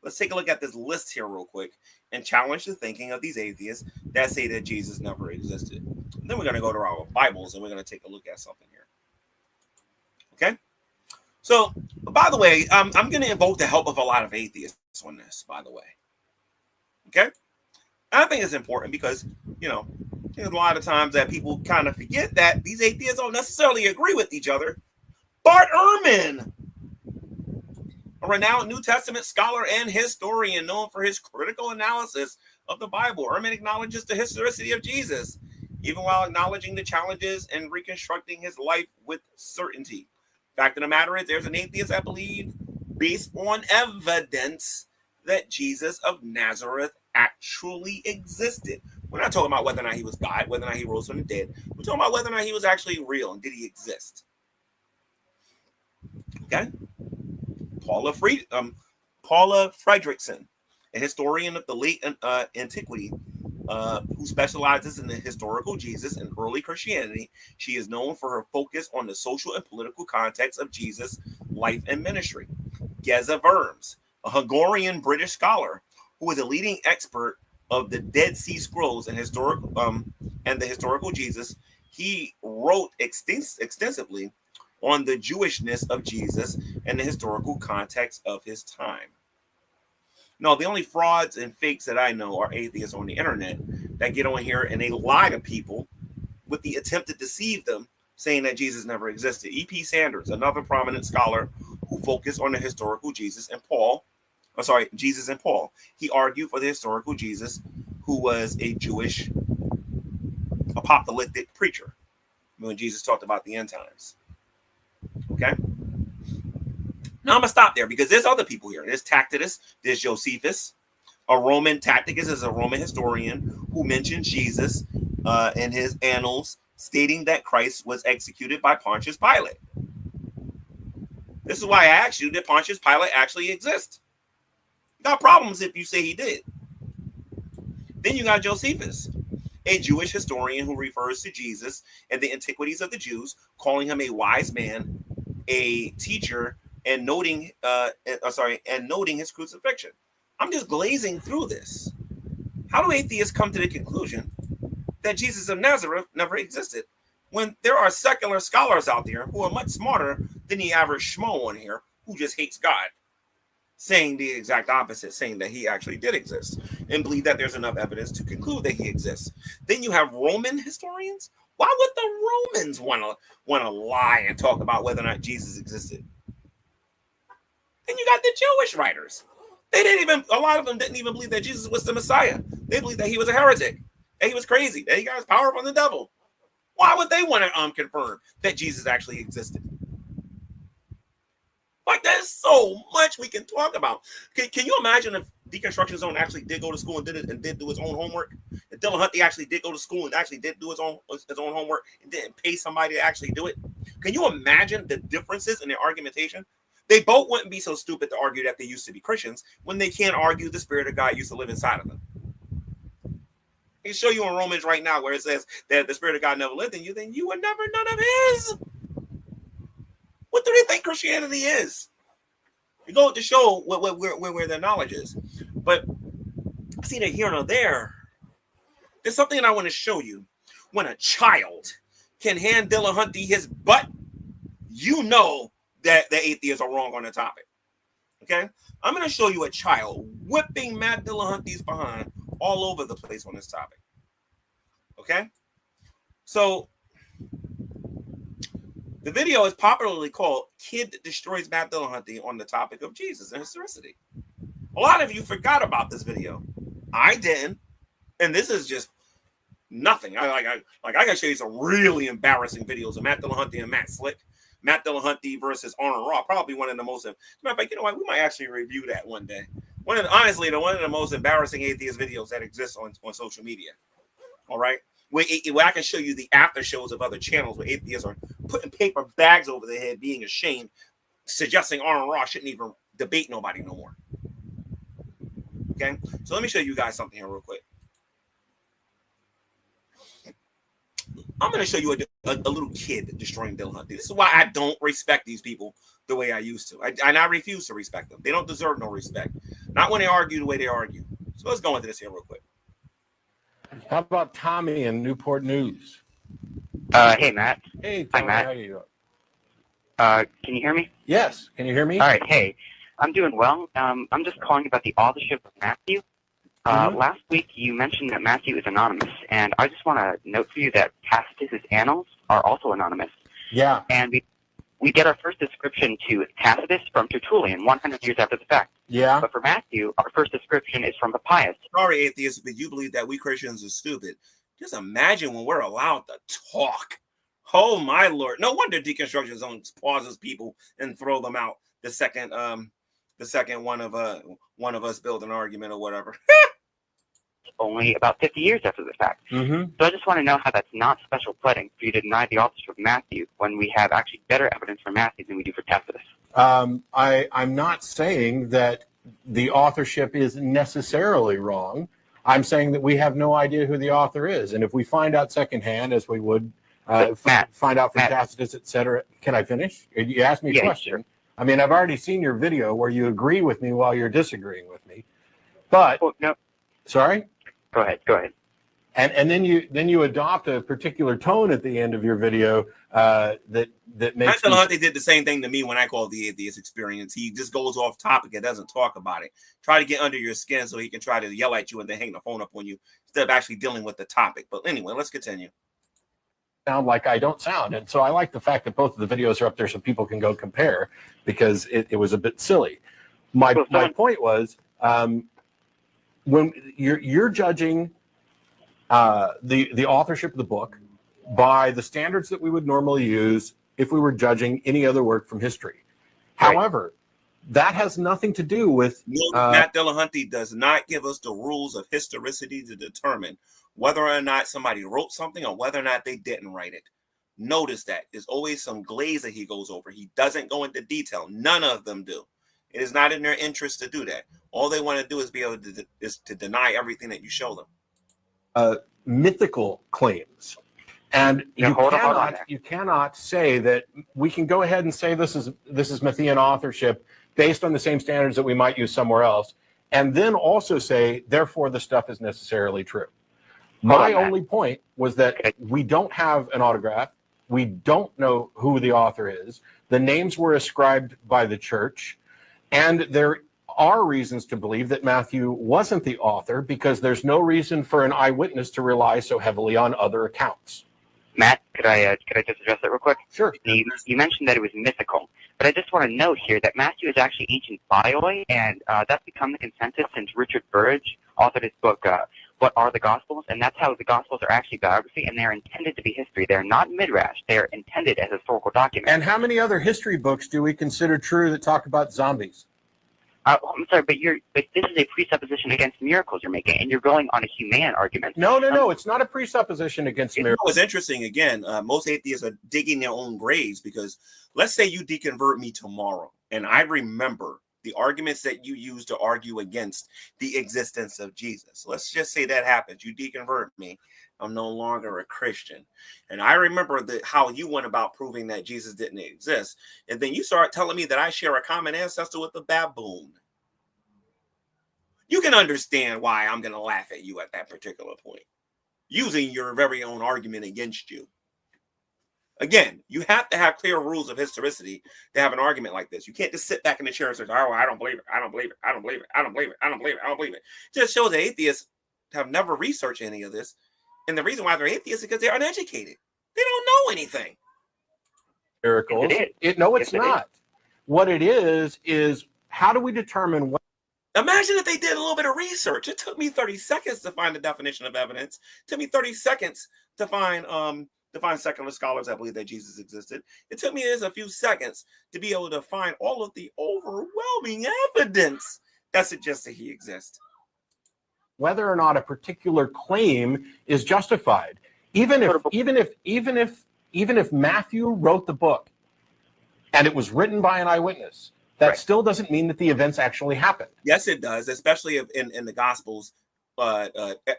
Let's take a look at this list here real quick and challenge the thinking of these atheists that say that Jesus never existed. And then we're going to go to our Bibles and we're going to take a look at something here. Okay? So, by the way, I'm going to invoke the help of a lot of atheists on this, by the way. Okay? I think it's important because, you know, there's a lot of times that people kind of forget that these atheists don't necessarily agree with each other. Bart Ehrman, a renowned New Testament scholar and historian known for his critical analysis of the Bible. Ehrman acknowledges the historicity of Jesus, even while acknowledging the challenges and reconstructing his life with certainty. Fact of the matter is, there's an atheist that believes, based on evidence, that Jesus of Nazareth actually existed. We're not talking about whether or not he was God, whether or not he rose from the dead. We're talking about whether or not he was actually real and did he exist. Okay? Paula Fredrickson, a historian of the late antiquity, who specializes in the historical Jesus and early Christianity. She is known for her focus on the social and political context of Jesus' life and ministry. Geza Vermes, a Hungarian British scholar who is a leading expert of the Dead Sea Scrolls and the historical Jesus. He wrote extensively on the Jewishness of Jesus and the historical context of his time. No, the only frauds and fakes that I know are atheists on the internet that get on here and they lie to people with the attempt to deceive them, saying that Jesus never existed. E.P. Sanders, another prominent scholar who focused on the historical Jesus and Paul. Jesus and Paul. He argued for the historical Jesus, who was a Jewish apocalyptic preacher when Jesus talked about the end times. Okay? Now I'm going to stop there because there's other people here. There's Tacitus, there's Josephus, a Roman. Tacitus is a Roman historian who mentions Jesus in his annals stating that Christ was executed by Pontius Pilate. This is why I asked you, did Pontius Pilate actually exist? You got problems if you say he did. Then you got Josephus, a Jewish historian who refers to Jesus and the antiquities of the Jews, calling him a wise man, a teacher, and noting his crucifixion. I'm just glazing through this. How do atheists come to the conclusion that Jesus of Nazareth never existed when there are secular scholars out there who are much smarter than the average schmo on here who just hates God, saying the exact opposite, saying that he actually did exist and believe that there's enough evidence to conclude that he exists? Then you have Roman historians. Why would the Romans want to lie and talk about whether or not Jesus existed? Then you got the Jewish writers. A lot of them didn't even believe that Jesus was the Messiah. They believed that he was a heretic, that he was crazy, that he got his power from the devil. Why would they want to confirm that Jesus actually existed? Like, there's so much we can talk about. Can you imagine if Deconstruction Zone actually did go to school and did do his own homework? If Dillahunty actually did go to school and actually did do his own homework and didn't pay somebody to actually do it? Can you imagine the differences in their argumentation? They both wouldn't be so stupid to argue that they used to be Christians when they can't argue the Spirit of God used to live inside of them. I can show you in Romans right now where it says that the Spirit of God never lived in you, then you were never none of his. What do they think Christianity is? You go to show where their knowledge is. But it's neither here nor there. There's something that I want to show you. When a child can hand Dillahunty his butt, you know that the atheists are wrong on the topic. Okay? I'm going to show you a child whipping Matt Dillahunty's behind all over the place on this topic. Okay? So, the video is popularly called Kid Destroys Matt Dillahunty on the topic of Jesus and historicity. A lot of you forgot about this video. I didn't. And this is just nothing. I gotta show you some really embarrassing videos of Matt Dillahunty and Matt Slick. Matt Dillahunty versus Arnold Raw, probably one of the most. Matter of fact, you know what? We might actually review that one day. One of the most embarrassing atheist videos that exists on social media. All right, where I can show you the after shows of other channels where atheists are putting paper bags over their head, being ashamed, suggesting Arnold Raw shouldn't even debate nobody no more. Okay, so let me show you guys something here real quick. I'm going to show you a little kid destroying Dillahunty. This is why I don't respect these people the way I used to. I refuse to respect them. They don't deserve no respect. Not when they argue the way they argue. So let's go into this here real quick. How about Tommy in Newport News? Hey, Matt. Hey, Tommy, hi, Matt. How are you doing? Can you hear me? Yes. Can you hear me? All right. Hey, I'm doing well. I'm just calling about the authorship of Matthew. Last week, you mentioned that Matthew is anonymous, and I just want to note for you that Tacitus's annals are also anonymous. Yeah. And we get our first description to Tacitus from Tertullian 100 years after the fact. Yeah. But for Matthew, our first description is from Papias. Sorry, atheists, but you believe that we Christians are stupid. Just imagine when we're allowed to talk. Oh, my Lord. No wonder Deconstruction Zone pauses people and throw them out the second one of us build an argument or whatever. Only about 50 years after the fact. Mm-hmm. So I just want to know how that's not special pleading for you to deny the authorship of Matthew when we have actually better evidence for Matthew than we do for Tacitus. I'm not saying that the authorship is necessarily wrong. I'm saying that we have no idea who the author is. And if we find out secondhand, as we would find out from Tacitus, etc. Can I finish? You asked me a question. Sure. I mean, I've already seen your video where you agree with me while you're disagreeing with me. But no. Sorry? Go ahead. And then you adopt a particular tone at the end of your video that makes. Dillahunty did the same thing to me when I called the atheist experience. He just goes off topic and doesn't talk about it. Try to get under your skin so he can try to yell at you and then hang the phone up on you instead of actually dealing with the topic. But anyway, let's continue. Sound like I don't sound, and so I like the fact that both of the videos are up there so people can go compare, because it was a bit silly. My point was when you're judging the authorship of the book by the standards that we would normally use if we were judging any other work from history. Right. However, that has nothing to do with Matt Dillahunty does not give us the rules of historicity to determine whether or not somebody wrote something or whether or not they didn't write it. Notice that there's always some glaze that he goes over. He doesn't go into detail. None of them do. It is not in their interest to do that. All they want to do is be able to deny everything that you show them. Mythical claims. And you cannot say that we can go ahead and say this is Matthean authorship based on the same standards that we might use somewhere else, and then also say, therefore, the stuff is necessarily true. My only point was that we don't have an autograph. We don't know who the author is. The names were ascribed by the church, and there are reasons to believe that Matthew wasn't the author because there's no reason for an eyewitness to rely so heavily on other accounts. Matt, could I just address that real quick? Sure. You mentioned that it was mythical, but I just want to note here that Matthew is actually ancient bioi, and that's become the consensus since Richard Burridge authored his book, What Are the Gospels? And that's how the Gospels are actually biography, and they're intended to be history. They're not midrash. They're intended as historical documents. And how many other history books do we consider true that talk about zombies? I'm sorry, but this is a presupposition against miracles you're making, and you're going on a human argument. No, it's not a presupposition against miracles. What's interesting, again, most atheists are digging their own graves because let's say you deconvert me tomorrow, and I remember the arguments that you used to argue against the existence of Jesus. Let's just say that happens. You deconvert me. I'm no longer a Christian. And I remember how you went about proving that Jesus didn't exist. And then you start telling me that I share a common ancestor with a baboon. You can understand why I'm going to laugh at you at that particular point, using your very own argument against you. Again, you have to have clear rules of historicity to have an argument like this. You can't just sit back in the chair and say, oh, I don't believe it. I don't believe it. I don't believe it. I don't believe it. I don't believe it. I don't believe it. It just shows that atheists have never researched any of this. And the reason why they're atheists is because they're uneducated. They don't know anything. Miracles. No, it's not. What it is how do we determine what? Imagine if they did a little bit of research. It took me 30 seconds to find the definition of evidence. It took me 30 seconds to find secular scholars that believe that Jesus existed. It took me just a few seconds to be able to find all of the overwhelming evidence that suggests that he exists. Whether or not a particular claim is justified, even if Matthew wrote the book and it was written by an eyewitness, that still doesn't mean that the events actually happened. Yes, it does, especially if in the Gospels,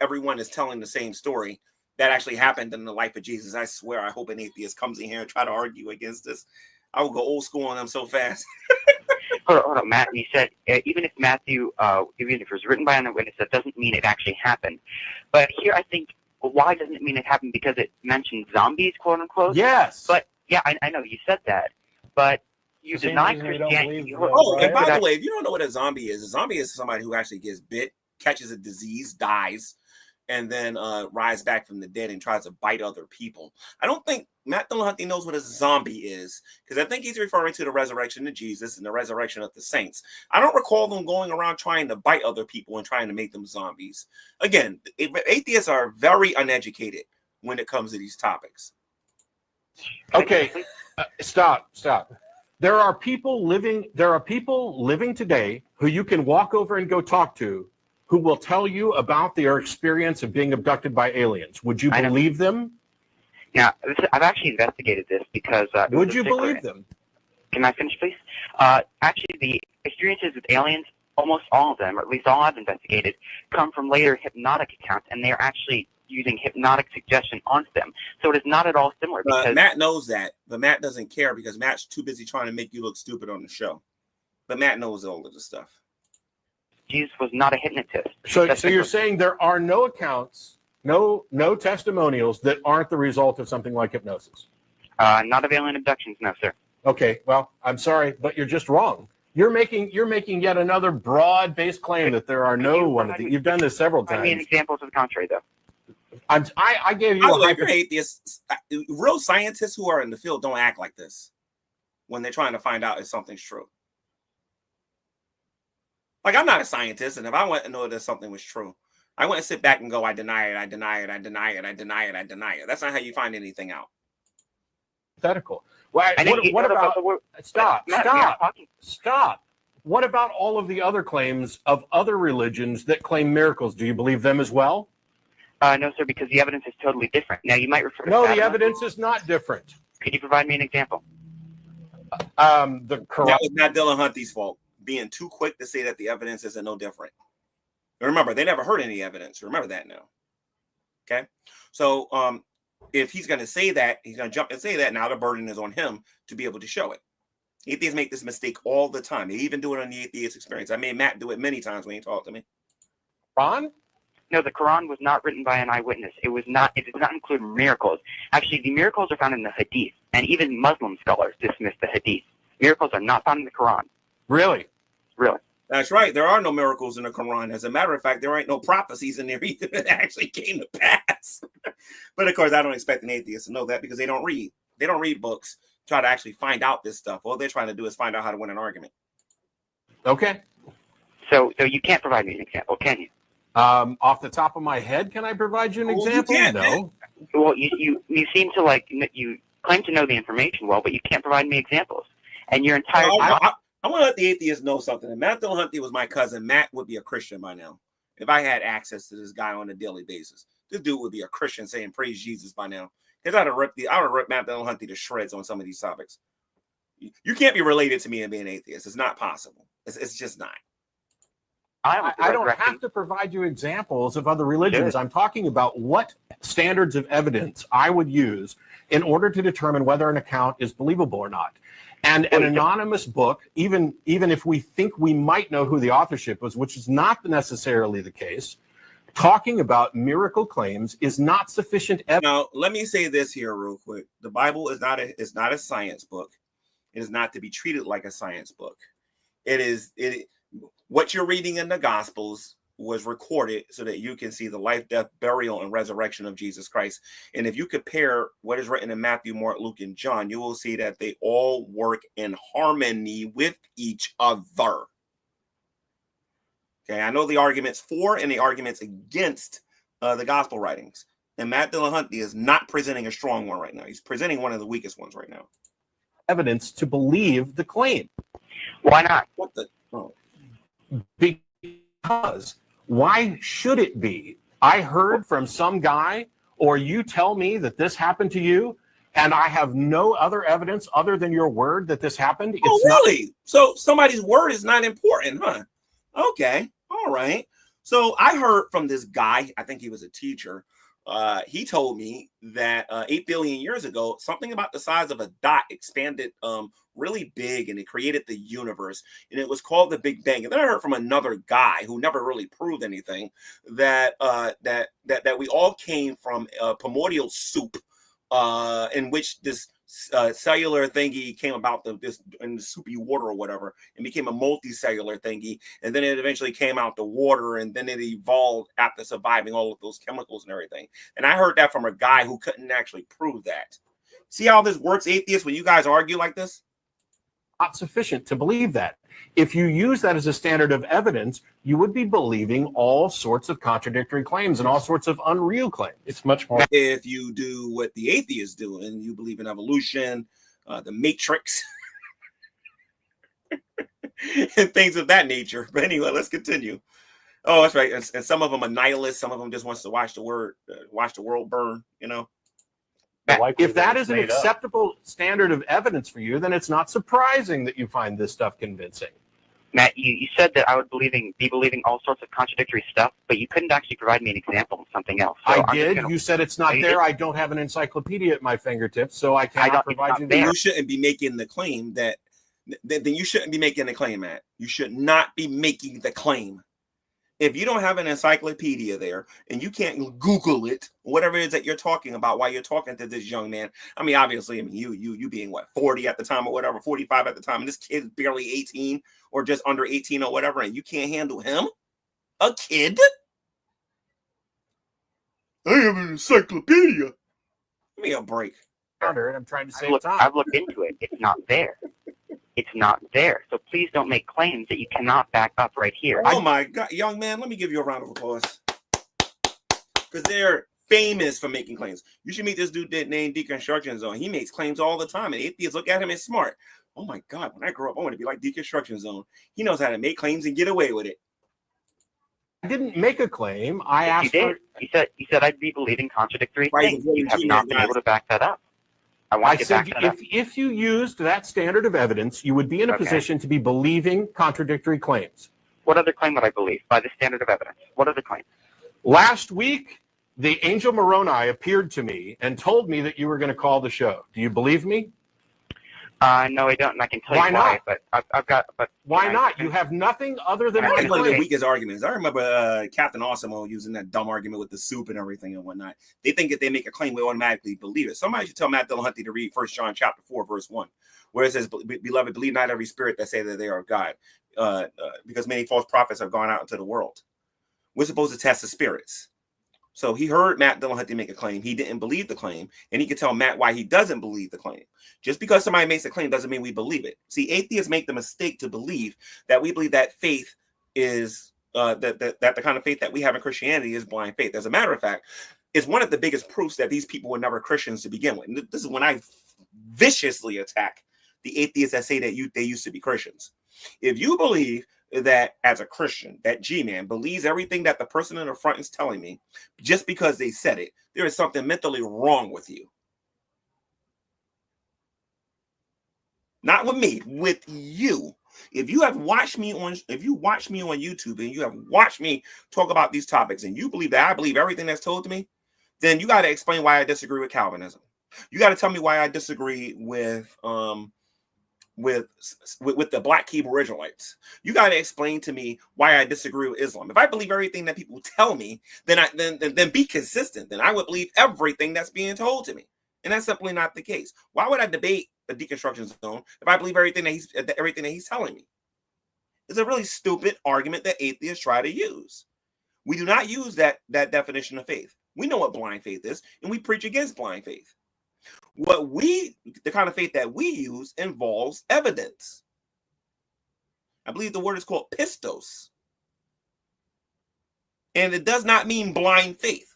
everyone is telling the same story that actually happened in the life of Jesus. I swear, I hope an atheist comes in here and try to argue against this. I will go old school on them so fast. Hold on, Matt. You said even if Matthew, even if it was written by an eyewitness, that doesn't mean it actually happened. But here, I think, why doesn't it mean it happened? Because it mentioned zombies, quote unquote. Yes. But yeah, I know you said that, but you deny Christianity. And by the way, if you don't know what a zombie is somebody who actually gets bit, catches a disease, dies, and then rise back from the dead and tries to bite other people. I don't think Matt Dillahunty knows what a zombie is, because I think he's referring to the resurrection of Jesus and the resurrection of the saints. I don't recall them going around trying to bite other people and trying to make them zombies. Again, atheists are very uneducated when it comes to these topics. Okay, stop. There are people living today who you can walk over and go talk to, who will tell you about their experience of being abducted by aliens. Would you believe them? Yeah, I've actually investigated this because... Would you believe them? Can I finish, please? Actually, the experiences with aliens, almost all of them, or at least all I've investigated, come from later hypnotic accounts, and they're actually using hypnotic suggestion onto them. So it is not at all similar. Because Matt knows that, but Matt doesn't care because Matt's too busy trying to make you look stupid on the show. But Matt knows all of the stuff. Jesus was not a hypnotist. So you're saying there are no accounts, no testimonials that aren't the result of something like hypnosis? Not of alien abductions, no, sir. Okay, well, I'm sorry, but you're just wrong. You're making yet another broad-based claim that there are no one of these. You've done this several times. I mean, examples of the contrary, though. I gave you a atheists. Real scientists who are in the field don't act like this when they're trying to find out if something's true. Like, I'm not a scientist, and if I want to know that something was true, I wouldn't sit back and go, I deny it, I deny it, I deny it, I deny it, I deny it. That's not how you find anything out. Hypothetical. What about... Stop. What about all of the other claims of other religions that claim miracles? Do you believe them as well? No, sir, because the evidence is totally different. Now, you might refer to No, the Fatima. evidence is not different. Could you provide me an example? The Quran. That was not Dylan Hunty's fault, being too quick to say that the evidence isn't no different. Remember, they never heard any evidence. Remember that now. Okay? So if he's going to say that, he's going to jump and say that, now the burden is on him to be able to show it. Atheists make this mistake all the time. They even do it on the atheist experience. I made Matt do it many times when he talked to me. Quran? No, the Quran was not written by an eyewitness. It did not include miracles. Actually, the miracles are found in the Hadith, and even Muslim scholars dismiss the Hadith. Miracles are not found in the Quran. Really? Really. That's right. There are no miracles in the Quran. As a matter of fact, there ain't no prophecies in there either that actually came to pass. But of course, I don't expect an atheist to know that because they don't read. They don't read books, try to actually find out this stuff. All they're trying to do is find out how to win an argument. Okay. So you can't provide me an example, can you? Off the top of my head, can I provide you an example? You can't, no. man. Well, you seem to you claim to know the information well, but you can't provide me examples. And your entire I want to let the atheist know something. If Matt Dillahunty was my cousin, Matt would be a Christian by now. If I had access to this guy on a daily basis, this dude would be a Christian saying praise Jesus by now. Because I would have ripped Matt Dillahunty to shreds on some of these topics. You can't be related to me and be an atheist. It's not possible. It's just not. I don't have to provide you examples of other religions. Sure. I'm talking about what standards of evidence I would use in order to determine whether an account is believable or not. And an anonymous book, even if we think we might know who the authorship was, which is not necessarily the case, talking about miracle claims is not sufficient evidence. Now, let me say this here real quick. The Bible is not a science book. It is not to be treated like a science book. What you're reading in the Gospels was recorded so that you can see the life, death, burial, and resurrection of Jesus Christ. And if you compare what is written in Matthew, Mark, Luke, and John, you will see that they all work in harmony with each other. Okay, I know the arguments for and the arguments against the gospel writings. And Matt Dillahunty is not presenting a strong one right now. He's presenting one of the weakest ones right now. Evidence to believe the claim. Why not? What the? Oh. Because why should it be? I heard from some guy, or you tell me that this happened to you, and I have no other evidence other than your word that this happened. Oh, really? So somebody's word is not important, huh? Okay. All right. So I heard from this guy, I think he was a teacher. He told me that 8 billion years ago, something about the size of a dot expanded really big, and it created the universe, and it was called the Big Bang. And then I heard from another guy who never really proved anything that that we all came from primordial soup, in which this cellular thingy came about this in the soupy water or whatever, and became a multicellular thingy, and then it eventually came out the water, and then it evolved after surviving all of those chemicals and everything. And I heard that from a guy who couldn't actually prove that. See how this works, atheists, when you guys argue like this? Not sufficient to believe that. If you use that as a standard of evidence, you would be believing all sorts of contradictory claims and all sorts of unreal claims. It's much more. If you do what the atheists do and you believe in evolution, the Matrix, and things of that nature. But anyway, let's continue. Oh, that's right. And some of them are nihilists. Some of them just wants to watch the world burn, you know. If that is an acceptable standard of evidence for you, then it's not surprising that you find this stuff convincing. Matt, you said that I would be believing all sorts of contradictory stuff, but you couldn't actually provide me an example of something else. So I did. You said it's not there. I don't have an encyclopedia at my fingertips, so I cannot provide you. You shouldn't be making the claim that. Then you shouldn't be making the claim, Matt. You should not be making the claim. If you don't have an encyclopedia there and you can't Google it, whatever it is that you're talking about while you're talking to this young man, I mean, obviously, you being what, 40 at the time or whatever, 45 at the time, and this kid's barely 18 or just under 18 or whatever, and you can't handle him, a kid? I have an encyclopedia. Give me a break. I'm trying to save time. I've looked into it. It's not there. It's not there. So please don't make claims that you cannot back up right here. Oh my God, young man, let me give you a round of applause. Because they're famous for making claims. You should meet this dude named Deconstruction Zone. He makes claims all the time, and atheists look at him as smart. Oh my God, when I grow up, I want to be like Deconstruction Zone. He knows how to make claims and get away with it. didn't make a claim. I You asked did. for. You said I'd be believing contradictory Right, things. so You have G-Man, not been guys. able to back that up. I I want you to said back that up. if you used that standard of evidence, you would be in a Okay. position to be believing contradictory claims. What other claim would I believe by the standard of evidence? What other claim? Last week, the angel Moroni appeared to me and told me that you were going to call the show. Do you believe me? No, I don't, and I can tell Why you why. not? But I've got. But Why can I not? finish? You have nothing other than Can I my That's one of the claim. weakest arguments. I remember Captain Awesome using that dumb argument with the soup and everything and whatnot. They think if they make a claim, we automatically believe it. Somebody should tell Matt Dillahunty to read 1 John chapter 4, verse 1, where it says, "Beloved, believe not every spirit that say that they are of God, because many false prophets have gone out into the world." We're supposed to test the spirits. So he heard Matt Dillahunty make a claim. He didn't believe the claim, and he could tell Matt why he doesn't believe the claim. Just because somebody makes a claim doesn't mean we believe it. See, atheists make the mistake to believe that we believe that faith is that the kind of faith that we have in Christianity is blind faith. As a matter of fact, it's one of the biggest proofs that these people were never Christians to begin with. And this is when I viciously attack the atheists that say that they used to be Christians. If you believe that as a Christian, that G-Man believes everything that the person in the front is telling me just because they said it, there is something mentally wrong with you. Not with me, with you. If you watch me on YouTube and you have watched me talk about these topics and you believe that I believe everything that's told to me, then you got to explain why I disagree with Calvinism. You got to tell me why I disagree with the Black Hebrew Israelites. You got to explain to me why I disagree with Islam. If I believe everything that people tell me, then be consistent. Then I would believe everything that's being told to me, and that's simply not the case. Why would I debate a deconstruction zone if I believe everything that he's telling me? It's a really stupid argument that atheists try to use. We do not use that definition of faith. We know what blind faith is, and we preach against blind faith. The kind of faith that we use involves evidence. I believe the word is called pistos. And it does not mean blind faith.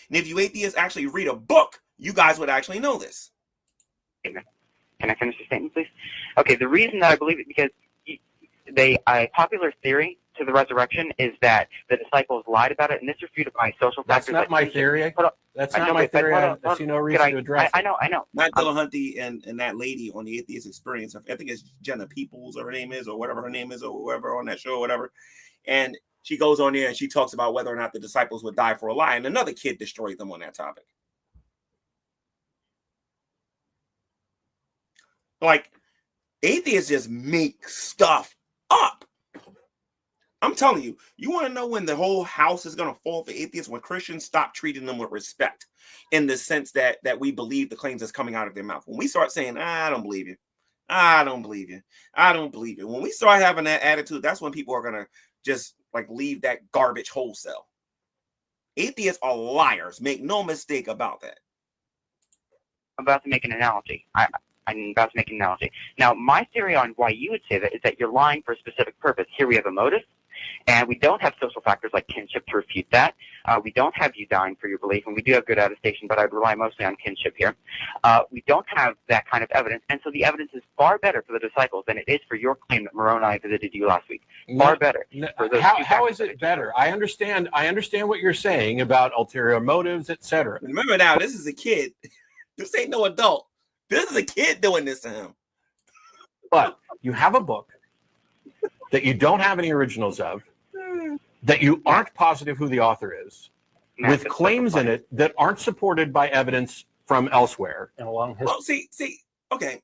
And if you atheists actually read a book, you guys would actually know this. Can I finish the statement, please? Okay, the reason that I believe it, because a popular theory to the resurrection is that the disciples lied about it, and this is refuted by social factors. That's not my theory. That's not my theory. I see no reason to address it. I know. Matt Dillahunty and that lady on the Atheist Experience, I think it's Jenna Peoples, or her name is, or whatever her name is, or whoever on that show, or whatever. And she goes on there and she talks about whether or not the disciples would die for a lie, and another kid destroyed them on that topic. Like, atheists just make stuff up. I'm telling you, you want to know when the whole house is going to fall for atheists? When Christians stop treating them with respect, in the sense that we believe the claims that's coming out of their mouth. When we start saying, I don't believe you. I don't believe you. I don't believe you. When we start having that attitude, that's when people are going to just like leave that garbage wholesale. Atheists are liars. Make no mistake about that. I'm about to make an analogy. I'm about to make an analogy. Now, my theory on why you would say that is that you're lying for a specific purpose. Here we have a motive, and we don't have social factors like kinship to refute that. We don't have you dying for your belief, and we do have good attestation, but I'd rely mostly on kinship here. We don't have that kind of evidence, and so the evidence is far better for the disciples than it is for your claim that Moroni visited you last week. Far better. How is it better? I understand what you're saying about ulterior motives, etc. Remember now, this is a kid. This ain't no adult. This is a kid doing this to him. But you have a book that you don't have any originals of, that you aren't positive who the author is, with claims in it that aren't supported by evidence from elsewhere. And along his well, see, okay.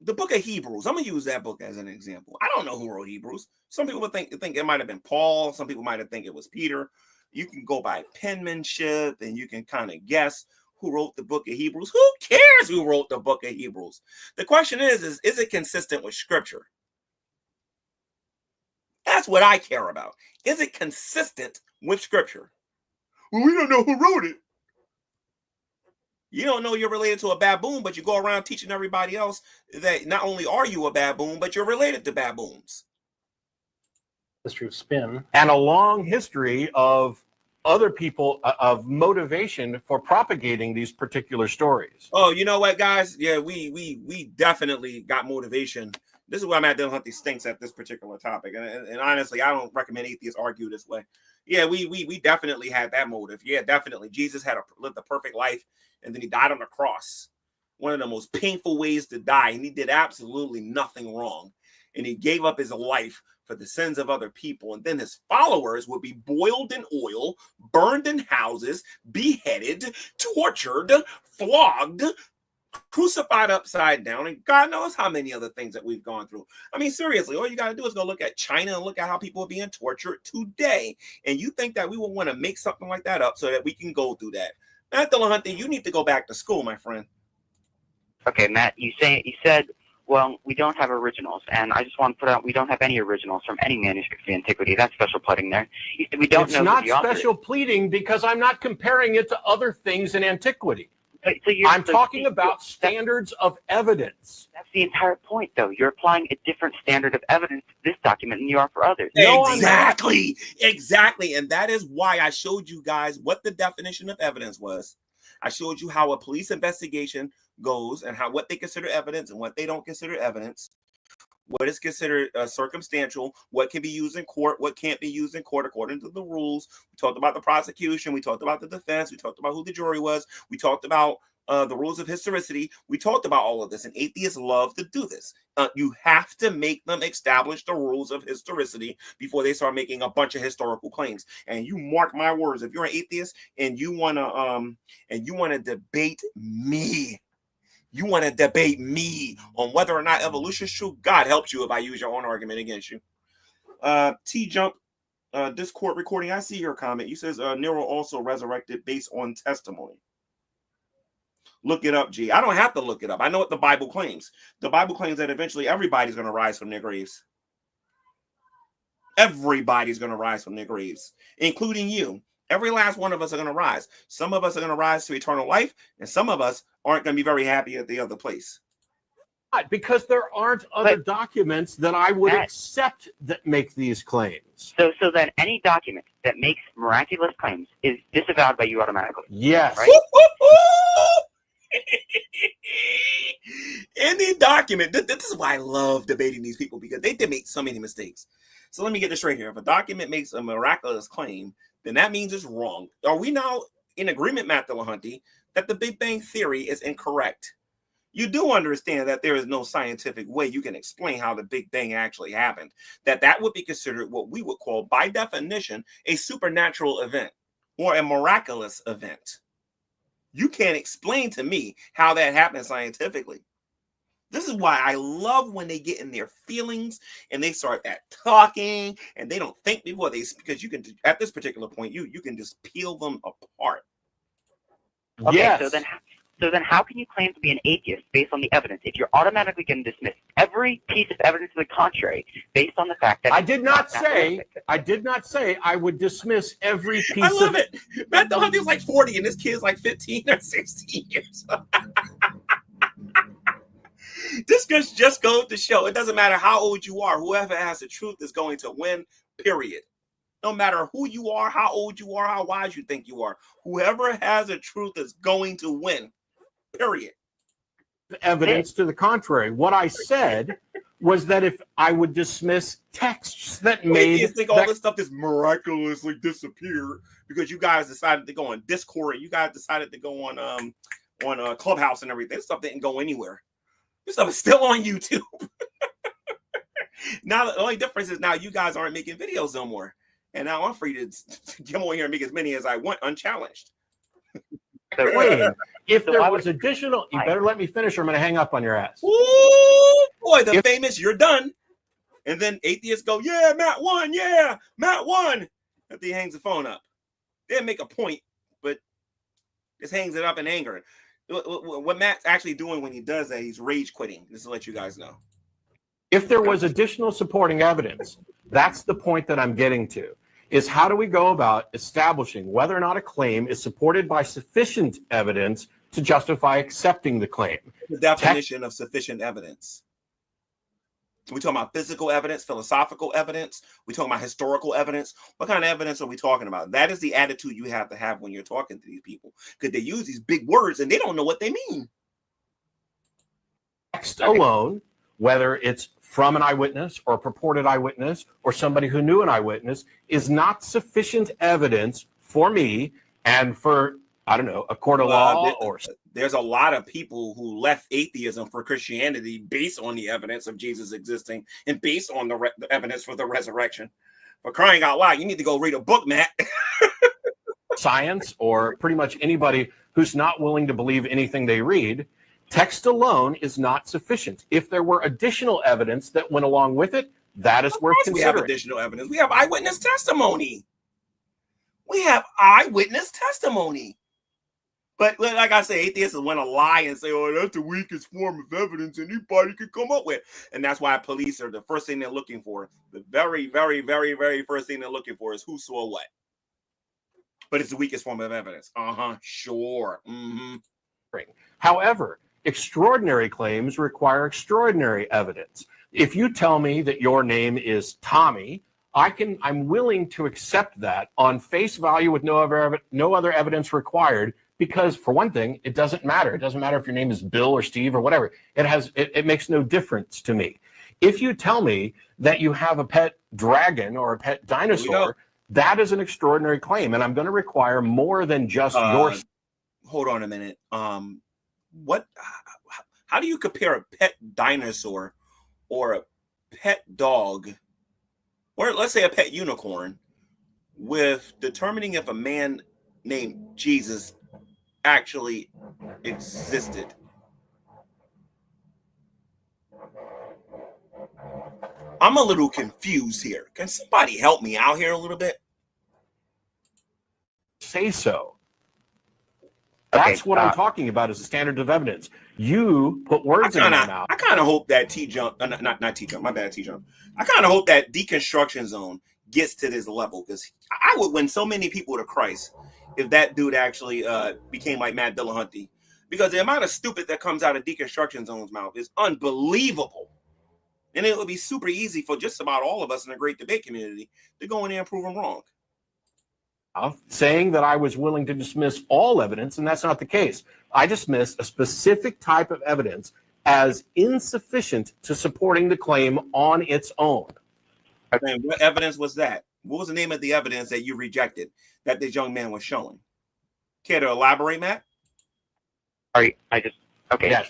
The book of Hebrews, I'm going to use that book as an example. I don't know who wrote Hebrews. Some people would think it might have been Paul. Some people might have think it was Peter. You can go by penmanship and you can kind of guess who wrote the book of Hebrews. Who cares who wrote the book of Hebrews? The question is it consistent with Scripture? That's what I care about. Is it consistent with Scripture? Well, we don't know who wrote it. You don't know you're related to a baboon, but you go around teaching everybody else that not only are you a baboon, but you're related to baboons. History of spin. And a long history of other people of motivation for propagating these particular stories. Oh, you know what, guys? Yeah, we definitely got motivation. This is why Matt Dillahunty stinks at this particular topic. And honestly, I don't recommend atheists argue this way. Yeah, we definitely had that motive. Yeah, definitely. Jesus lived a perfect life, and then he died on the cross. One of the most painful ways to die, and he did absolutely nothing wrong. And he gave up his life for the sins of other people. And then his followers would be boiled in oil, burned in houses, beheaded, tortured, flogged, crucified upside down, and God knows how many other things that we've gone through. I mean, seriously, all you got to do is go look at China and look at how people are being tortured today. And you think that we will want to make something like that up so that we can go through that? Matt Dillahunty, you need to go back to school, my friend. Okay, Matt, you said, well, we don't have originals, and I just want to put out we don't have any originals from any manuscripts of antiquity. That's special pleading there. You said we don't know. It's not special pleading because I'm not comparing it to other things in antiquity. I'm talking about standards of evidence. That's the entire point, though. You're applying a different standard of evidence to this document than you are for others. Exactly. And that is why I showed you guys what the definition of evidence was. I showed you how a police investigation goes and what they consider evidence and what they don't consider evidence. What is considered circumstantial, what can be used in court, what can't be used in court according to the rules. We talked about the prosecution. We talked about the defense. We talked about who the jury was. We talked about the rules of historicity. We talked about all of this, and atheists love to do this. You have to make them establish the rules of historicity before they start making a bunch of historical claims. And you mark my words, if you're an atheist and you want to debate me, you want to debate me on whether or not evolution is true, God helps you if I use your own argument against you. T-Jump, Discord recording, I see your comment. You says Nero also resurrected based on testimony. Look it up, G. I don't have to look it up. I know what the Bible claims. The Bible claims that eventually everybody's going to rise from their graves. Everybody's going to rise from their graves, including you. Every last one of us are going to rise. Some of us are going to rise to eternal life, and some of us aren't going to be very happy at the other place. Because there aren't other documents that I would accept that make these claims. So then any document that makes miraculous claims is disavowed by you automatically. Yes. Right? Any document, this is why I love debating these people, because they make so many mistakes. So let me get this straight here. If a document makes a miraculous claim, then that means it's wrong. Are we now in agreement, Matt Dillahunty, that the Big Bang Theory is incorrect? You do understand that there is no scientific way you can explain how the Big Bang actually happened, that would be considered what we would call, by definition, a supernatural event or a miraculous event. You can't explain to me how that happened scientifically. This is why I love when they get in their feelings and they start that talking and they don't think before because you can, at this particular point, you can just peel them apart. Okay, yes. So then how can you claim to be an atheist based on the evidence if you're automatically going to dismiss every piece of evidence to the contrary based on the fact that I did not say I would dismiss every piece I love it. Matt Dillahunty's like 40 and this kid's like 15 or 16 years old. This just goes to show it doesn't matter how old you are, whoever has the truth is going to win, period. No matter who you are, how old you are, how wise you think you are, whoever has the truth is going to win, period. Evidence to the contrary. What I said was that if I would dismiss texts that made... You think all this stuff just miraculously disappeared because you guys decided to go on Discord, you guys decided to go on Clubhouse and everything. This stuff didn't go anywhere. This stuff is still on YouTube. Now the only difference is now you guys aren't making videos no more. And now I'm free to come on here and make as many as I want unchallenged. Wait, if there was additional, you better let me finish or I'm going to hang up on your ass. Ooh, boy, the famous, you're done. And then atheists go, yeah, Matt won. Yeah, Matt won. After he hangs the phone up. They didn't make a point, but just hangs it up in anger. What Matt's actually doing when he does that, he's rage quitting. Just to let you guys know. If there was additional supporting evidence, that's the point that I'm getting to, is how do we go about establishing whether or not a claim is supported by sufficient evidence to justify accepting the claim? The definition of sufficient evidence. We're talking about physical evidence, philosophical evidence. We're talking about historical evidence. What kind of evidence are we talking about? That is the attitude you have to have when you're talking to these people, because they use these big words and they don't know what they mean. Text alone, whether it's from an eyewitness or a purported eyewitness or somebody who knew an eyewitness is not sufficient evidence for me and for, I don't know, a court of law or... There's a lot of people who left atheism for Christianity based on the evidence of Jesus existing and based on the evidence for the resurrection. For crying out loud, you need to go read a book, Matt. Science, or pretty much anybody who's not willing to believe anything they read, text alone is not sufficient. If there were additional evidence that went along with it, that is worth considering. We have additional evidence. We have eyewitness testimony. We have eyewitness testimony. But like I say, atheists want to lie and say, oh, that's the weakest form of evidence anybody could come up with. And that's why police are the first thing they're looking for. The very, very, very, very first thing they're looking for is who saw what. But it's the weakest form of evidence. Sure. Mm-hmm. However, extraordinary claims require extraordinary evidence. If you tell me that your name is Tommy, I'm willing to accept that on face value with no other evidence required, because for one thing, it doesn't matter. It doesn't matter if your name is Bill or Steve or whatever. It makes no difference to me. If you tell me that you have a pet dragon or a pet dinosaur, that is an extraordinary claim, and I'm going to require more than just your... Hold on a minute. How do you compare a pet dinosaur or a pet dog, or let's say a pet unicorn, with determining if a man named Jesus actually existed? I'm a little confused here. Can somebody help me out here a little bit? Say so. That's what I'm talking about, is the standard of evidence. You put words in my mouth. I kind of hope that T-Jump, not T-Jump, my bad, T-Jump. I kind of hope that Deconstruction Zone gets to this level, because I would win so many people to Christ if that dude actually became like Matt Dillahunty, because the amount of stupid that comes out of Deconstruction Zone's mouth is unbelievable. And it would be super easy for just about all of us in the great debate community to go in there and prove them wrong. Saying that I was willing to dismiss all evidence, and that's not the case. I dismissed a specific type of evidence as insufficient to supporting the claim on its own. And what evidence was that? What was the name of the evidence that you rejected that this young man was showing? Care to elaborate, Matt? Yes. It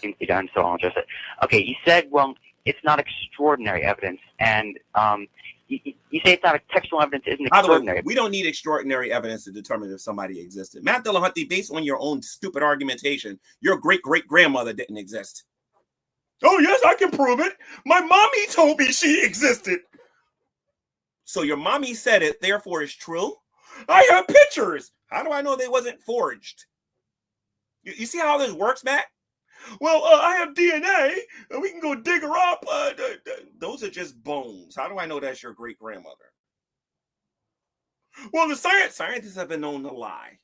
seems to be done, so I'll address it. Okay, you said, well, it's not extraordinary evidence, and you say it's not textual evidence, isn't extraordinary. By the way, we don't need extraordinary evidence to determine if somebody existed. Matt Dillahunty, based on your own stupid argumentation, your great-great-grandmother didn't exist. Oh, yes, I can prove it. My mommy told me she existed. So your mommy said it, therefore it's true? I have pictures. How do I know they wasn't forged? You see how this works, Matt? Well, I have DNA, and we can go dig her up. Those are just bones. How do I know that's your great-grandmother? Well, the scientists have been known to lie.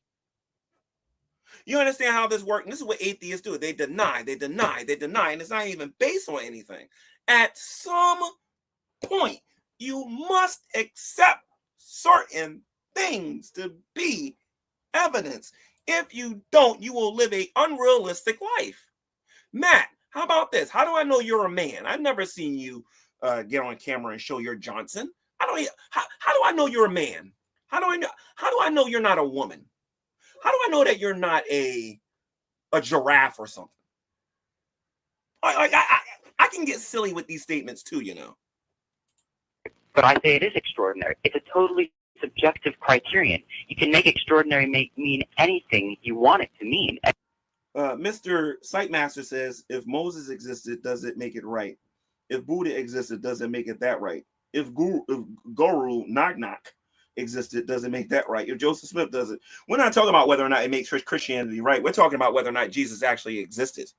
You understand how this works? And this is what atheists do. They deny, and it's not even based on anything. At some point, you must accept certain things to be evidence. If you don't, you will live an unrealistic life. Matt, how about this? How do I know you're a man? I've never seen you get on camera and show your Johnson. How do I know you're a man? How do I know you're not a woman? How do I know that you're not a giraffe or something? I can get silly with these statements too, you know. But I say it is extraordinary. It's a totally subjective criterion. You can make extraordinary mean anything you want it to mean. Mr. Sightmaster says, if Moses existed, does it make it right? If Buddha existed, does it make it that right? If Guru Knock existed, does it make that right? If Joseph Smith does it, we're not talking about whether or not it makes Christianity right. We're talking about whether or not Jesus actually existed.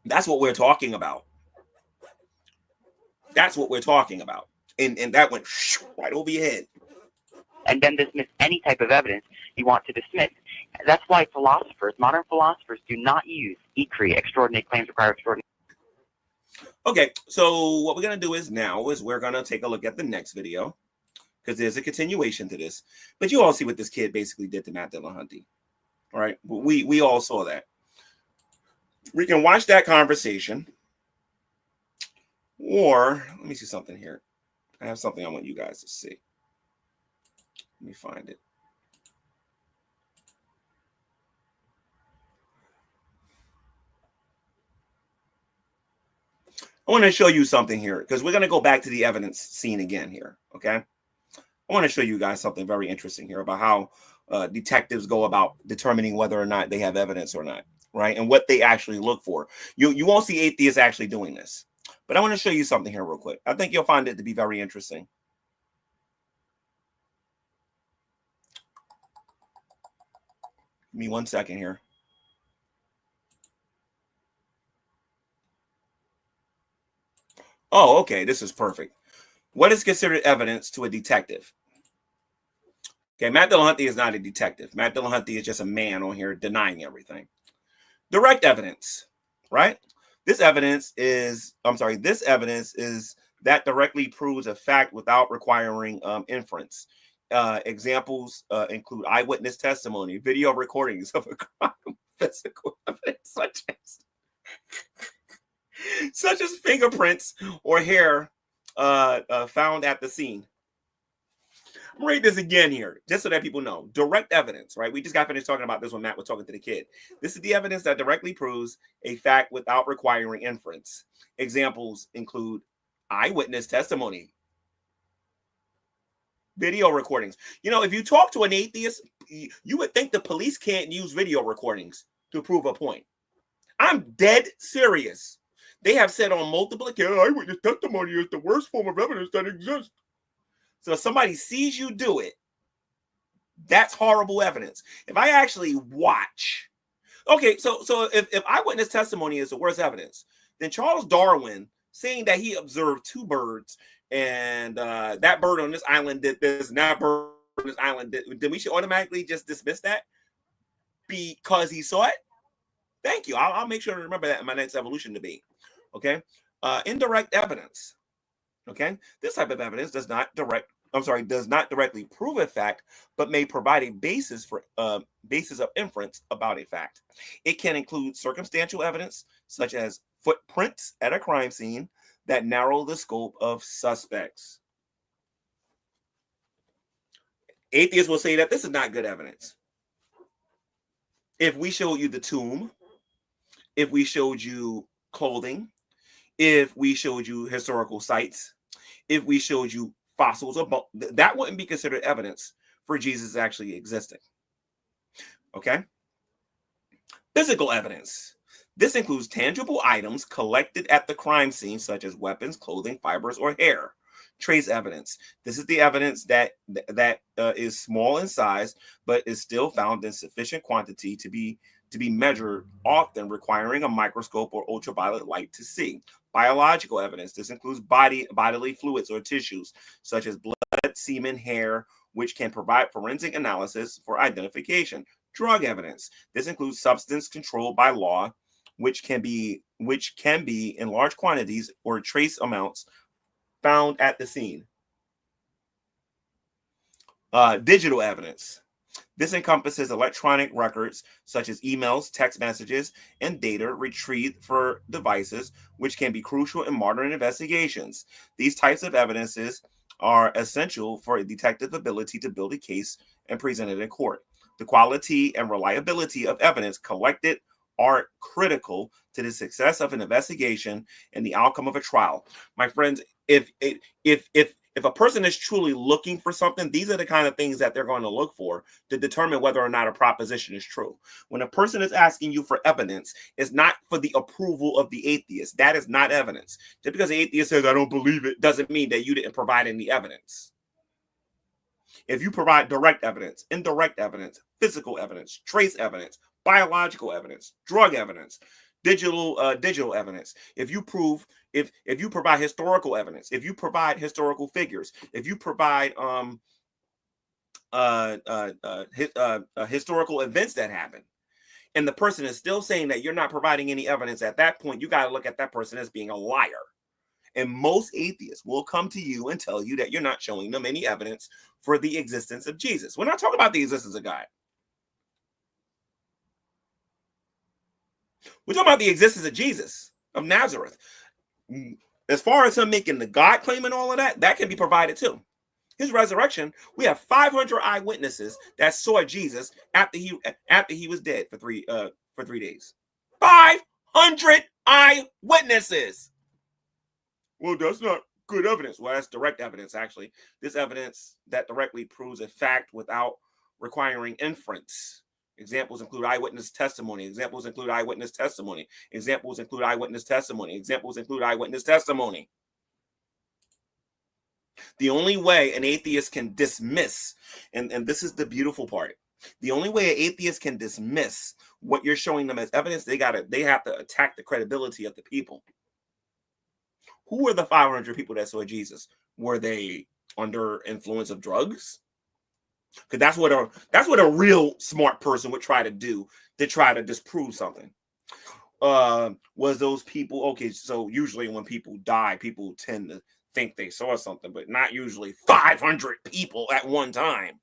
That's what we're talking about. That's what we're talking about. And that went right over your head. And then dismiss any type of evidence you want to dismiss. That's why modern philosophers do not use ECRE, extraordinary claims require extraordinary. Okay, so what we're going to do is we're going to take a look at the next video, because there's a continuation to this. But you all see what this kid basically did to Matt Dillahunty. All right, we all saw that. We can watch that conversation, Or let me see something here. I have something I want you guys to see. Let me find it. I want to show you something here because we're going to go back to the evidence scene again here. Okay. I want to show you guys something very interesting here about how detectives go about determining whether or not they have evidence or not, right? And what they actually look for. You won't see atheists actually doing this, but I want to show you something here real quick. I think you'll find it to be very interesting. Give me 1 second here. Oh, okay. This is perfect. What is considered evidence to a detective? Okay, Matt Dillahunty is not a detective. Matt Dillahunty is just a man on here denying everything. Direct evidence, right? This evidence is that directly proves a fact without requiring inference. Examples include eyewitness testimony, video recordings of a crime, physical evidence such as fingerprints or hair found at the scene. I'll read this again here, just so that people know. Direct evidence, right? We just got finished talking about this when Matt was talking to the kid. This is the evidence that directly proves a fact without requiring inference. Examples include eyewitness testimony, video recordings. You know, if you talk to an atheist, you would think the police can't use video recordings to prove a point. I'm dead serious. They have said on multiple occasions, eyewitness testimony is the worst form of evidence that exists. So if somebody sees you do it, that's horrible evidence. If I actually watch, okay, so if eyewitness testimony is the worst evidence, then Charles Darwin saying that he observed two birds and that bird on this island did this and that bird on this island did, then we should automatically just dismiss that because he saw it? Thank you. I'll make sure to remember that in my next evolution debate. Okay. Indirect evidence. Okay. This type of evidence does not directly prove a fact, but may provide a basis of inference about a fact. It can include circumstantial evidence, such as footprints at a crime scene that narrow the scope of suspects. Atheists will say that this is not good evidence. If we showed you the tomb, if we showed you clothing, if we showed you historical sites, if we showed you fossils, that wouldn't be considered evidence for Jesus actually existing. Okay. Physical evidence. This includes tangible items collected at the crime scene, such as weapons, clothing, fibers, or hair. Trace evidence. This is the evidence that is small in size, but is still found in sufficient quantity to be measured, often requiring a microscope or ultraviolet light to see. Biological evidence. This includes bodily fluids or tissues, such as blood, semen, hair, which can provide forensic analysis for identification. Drug evidence. This includes substance controlled by law, which can be in large quantities or trace amounts found at the scene. Digital evidence. This encompasses electronic records such as emails, text messages, and data retrieved for devices, which can be crucial in modern investigations. These types of evidences are essential for a detective's ability to build a case and present it in court. The quality and reliability of evidence collected are critical to the success of an investigation and the outcome of a trial. My friends, if a person is truly looking for something, these are the kind of things that they're going to look for to determine whether or not a proposition is true. When a person is asking you for evidence, it's not for the approval of the atheist. That is not evidence. Just because the atheist says, I don't believe it, doesn't mean that you didn't provide any evidence. If you provide direct evidence, indirect evidence, physical evidence, trace evidence, biological evidence, drug evidence, digital evidence, if you provide historical evidence, if you provide historical figures, if you provide historical events that happen, and the person is still saying that you're not providing any evidence, at that point you got to look at that person as being a liar. And most atheists will come to you and tell you that you're not showing them any evidence for the existence of Jesus. We're not talking about the existence of God. We're talking about the existence of Jesus of Nazareth. as far as him making the God claim and all of that, that can be provided too. His resurrection, we have 500 eyewitnesses that saw Jesus after he was dead for 3 days. 500 eyewitnesses. Well, that's not good evidence. Well, that's direct evidence, actually. This evidence that directly proves a fact without requiring inference. Examples include eyewitness testimony. Examples include eyewitness testimony. Examples include eyewitness testimony. Examples include eyewitness testimony. The only way an atheist can dismiss, and this is the beautiful part, the only way an atheist can dismiss what you're showing them as evidence, they have to attack the credibility of the people. Who were the 500 people that saw Jesus? Were they under influence of drugs? Because that's what a real smart person would try to do to try to disprove something. Was those people okay? So usually when people die, people tend to think they saw something, but not usually 500 people at one time.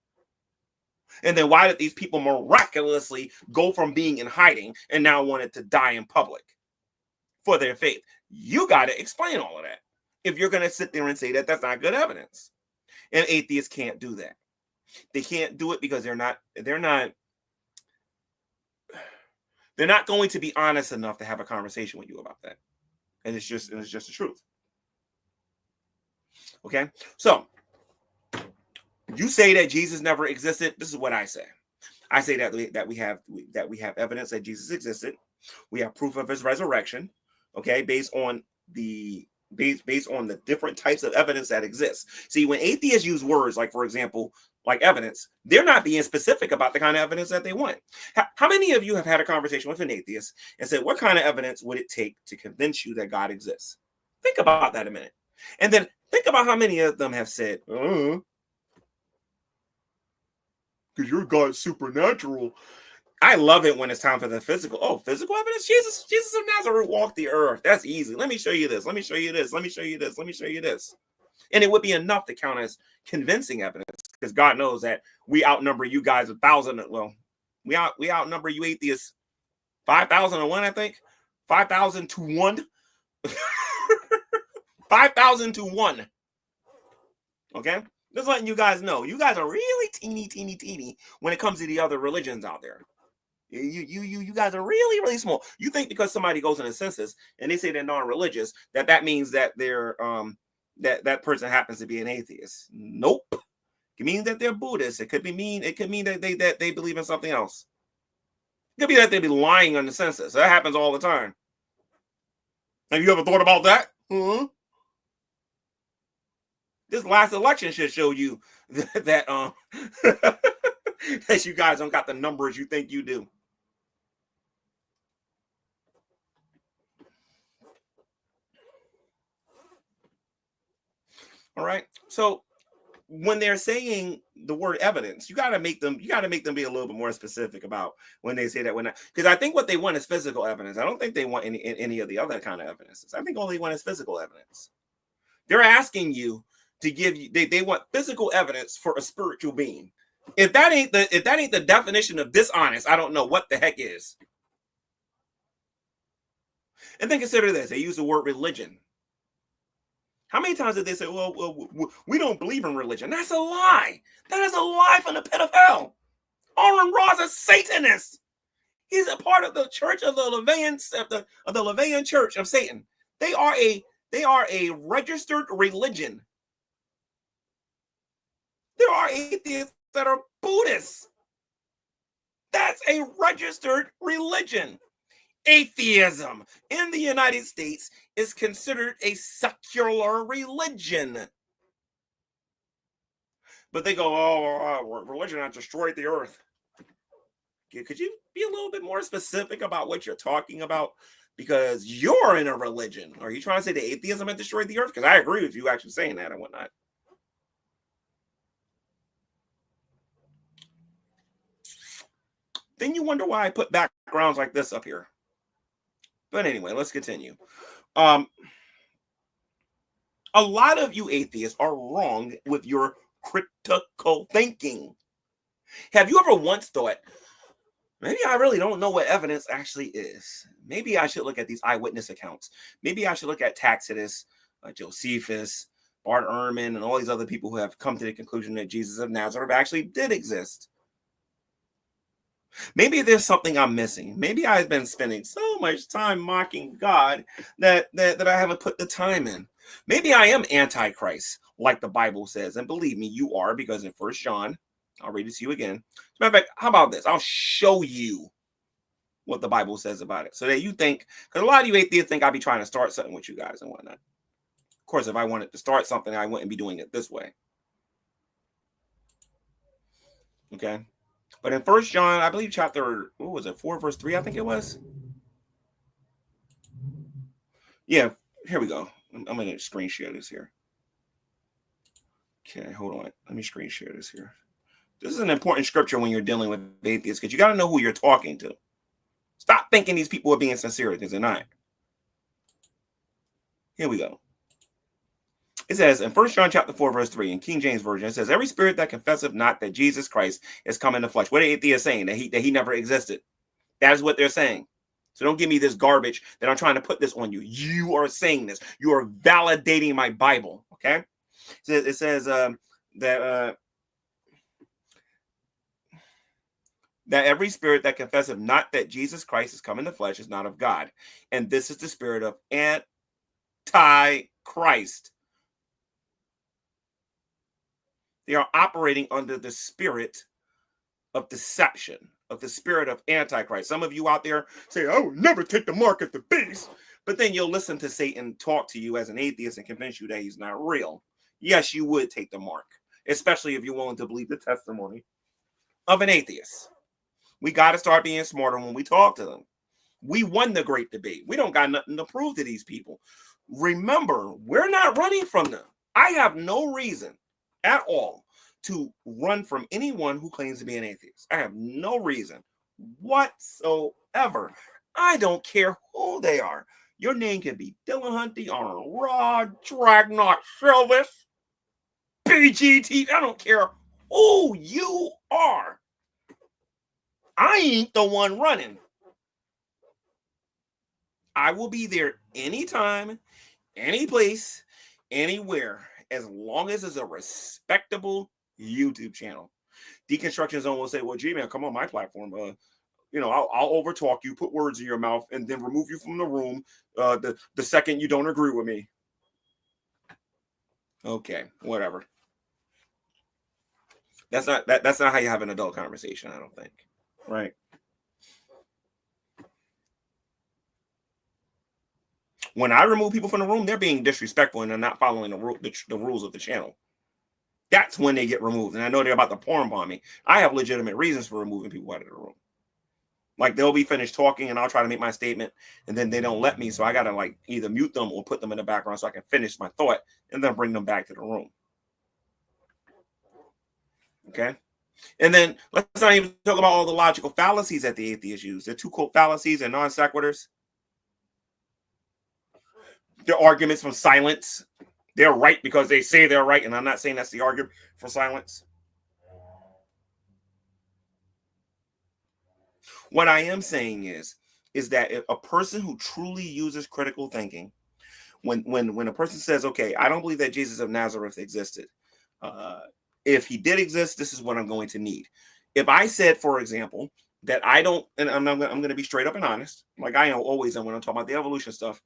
And then why did these people miraculously go from being in hiding and now wanted to die in public for their faith? You got to explain all of that if you're going to sit there and say that that's not good evidence. And atheists can't do that. They can't do it because they're not going to be honest enough to have a conversation with you about that. And it's just the truth. Okay, so you say that Jesus never existed. This is what I say. I say that we have evidence that Jesus existed. We have proof of his resurrection. Okay, based on the different types of evidence that exists. See, when atheists use words like, for example, like evidence, they're not being specific about the kind of evidence that they want. How many of you have had a conversation with an atheist and said, what kind of evidence would it take to convince you that God exists? Think about that a minute. And then think about how many of them have said, because your God's supernatural. I love it when it's time for the physical. Oh, physical evidence? Jesus of Nazareth walked the earth. That's easy. Let me show you this. Let me show you this. Let me show you this. Let me show you this. And it would be enough to count as convincing evidence, because God knows that we outnumber you guys 1,000. Well, we outnumber you atheists 5,001, I think. 5,000 to 1. 5,000 to 1. Okay? Just letting you guys know. You guys are really teeny when it comes to the other religions out there. You guys are really, really small. You think because somebody goes in a census and they say they're non-religious, that means that they're that person happens to be an atheist. Nope. It means that they're Buddhist. It could mean that they believe in something else. It could be that they be lying on the census. That happens all the time. Have you ever thought about that? This last election should show you that that you guys don't got the numbers you think you do. All right. So when they're saying the word evidence, you got to make them be a little bit more specific about when they say that. Because I think what they want is physical evidence. I don't think they want any of the other kind of evidences. I think all they want is physical evidence. They're asking you to give you. They want physical evidence for a spiritual being. If that ain't the definition of dishonest, I don't know what the heck is. And then consider this: they use the word religion. How many times did they say, well, we don't believe in religion? That's a lie. That is a lie from the pit of hell. Aaron Ross is Satanist. He's a part of the church of the Levian Church of Satan. They are a registered religion. There are atheists that are Buddhists. That's a registered religion. Atheism in the United States is considered a secular religion. But they go, religion has destroyed the earth. Could you be a little bit more specific about what you're talking about? Because you're in a religion. Are you trying to say that atheism has destroyed the earth? Because I agree with you actually saying that and whatnot. Then you wonder why I put backgrounds like this up here. But anyway, let's continue. A lot of you atheists are wrong with your critical thinking. Have you ever once thought, maybe I really don't know what evidence actually is? Maybe I should look at these eyewitness accounts. Maybe I should look at Tacitus, Josephus, Bart Ehrman, and all these other people who have come to the conclusion that Jesus of Nazareth actually did exist. Maybe there's something I'm missing. Maybe I've been spending so much time mocking God that I haven't put the time in. Maybe I am antichrist, like the Bible says. And believe me, you are, because in 1 John, I'll read it to you again. As a matter of fact, how about this? I'll show you what the Bible says about it, so that you think, because a lot of you atheists think I'll be trying to start something with you guys and whatnot. Of course, if I wanted to start something, I wouldn't be doing it this way. Okay? But in 1 John, I believe chapter, what was it, 4 verse 3, I think it was? Yeah, here we go. I'm going to screen share this here. Okay, hold on. Let me screen share this here. This is an important scripture when you're dealing with atheists, because you got to know who you're talking to. Stop thinking these people are being sincere, because they're not. Here we go. It says in 1 John chapter 4, verse 3, in King James Version, it says, every spirit that confesseth not that Jesus Christ is come in the flesh. What are atheists saying? That he never existed. That is what they're saying. So don't give me this garbage that I'm trying to put this on you. You are saying this. You are validating my Bible. Okay? It says that every spirit that confesseth not that Jesus Christ is come in the flesh is not of God. And this is the spirit of Antichrist. They are operating under the spirit of deception, of the spirit of Antichrist. Some of you out there say, I will never take the mark of the beast. But then you'll listen to Satan talk to you as an atheist and convince you that he's not real. Yes, you would take the mark, especially if you're willing to believe the testimony of an atheist. We got to start being smarter when we talk to them. We won the great debate. We don't got nothing to prove to these people. Remember, we're not running from them. I have no reason at all to run from anyone who claims to be an atheist. I have no reason whatsoever. I don't care who they are. Your name can be Dillahunty, Arnold Rod, Dragnot, Silvis, PGT. I don't care who you are. I ain't the one running. I will be there anytime, any place, anywhere, as long as it's a respectable YouTube channel. Deconstruction Zone will say, well, G-Man, come on my platform. I'll overtalk you, put words in your mouth, and then remove you from the room the second you don't agree with me. Okay, whatever. That's not how you have an adult conversation, I don't think. Right. When I remove people from the room, they're being disrespectful and they're not following the rules of the channel. That's when they get removed. And I know they're about to porn bomb me. I have legitimate reasons for removing people out of the room. Like, they'll be finished talking and I'll try to make my statement and then they don't let me. So I got to either mute them or put them in the background so I can finish my thought and then bring them back to the room. Okay. And then let's not even talk about all the logical fallacies that the atheists use. They're two-quote fallacies and non sequiturs. They're arguments from silence. They're right because they say they're right, and I'm not saying that's the argument for silence. What I am saying is that if a person who truly uses critical thinking, when a person says, okay, I don't believe that Jesus of Nazareth existed. If he did exist, this is what I'm going to need. If I said, for example, that I don't, and I'm going to be straight up and honest, like I always am when I'm talking about the evolution stuff.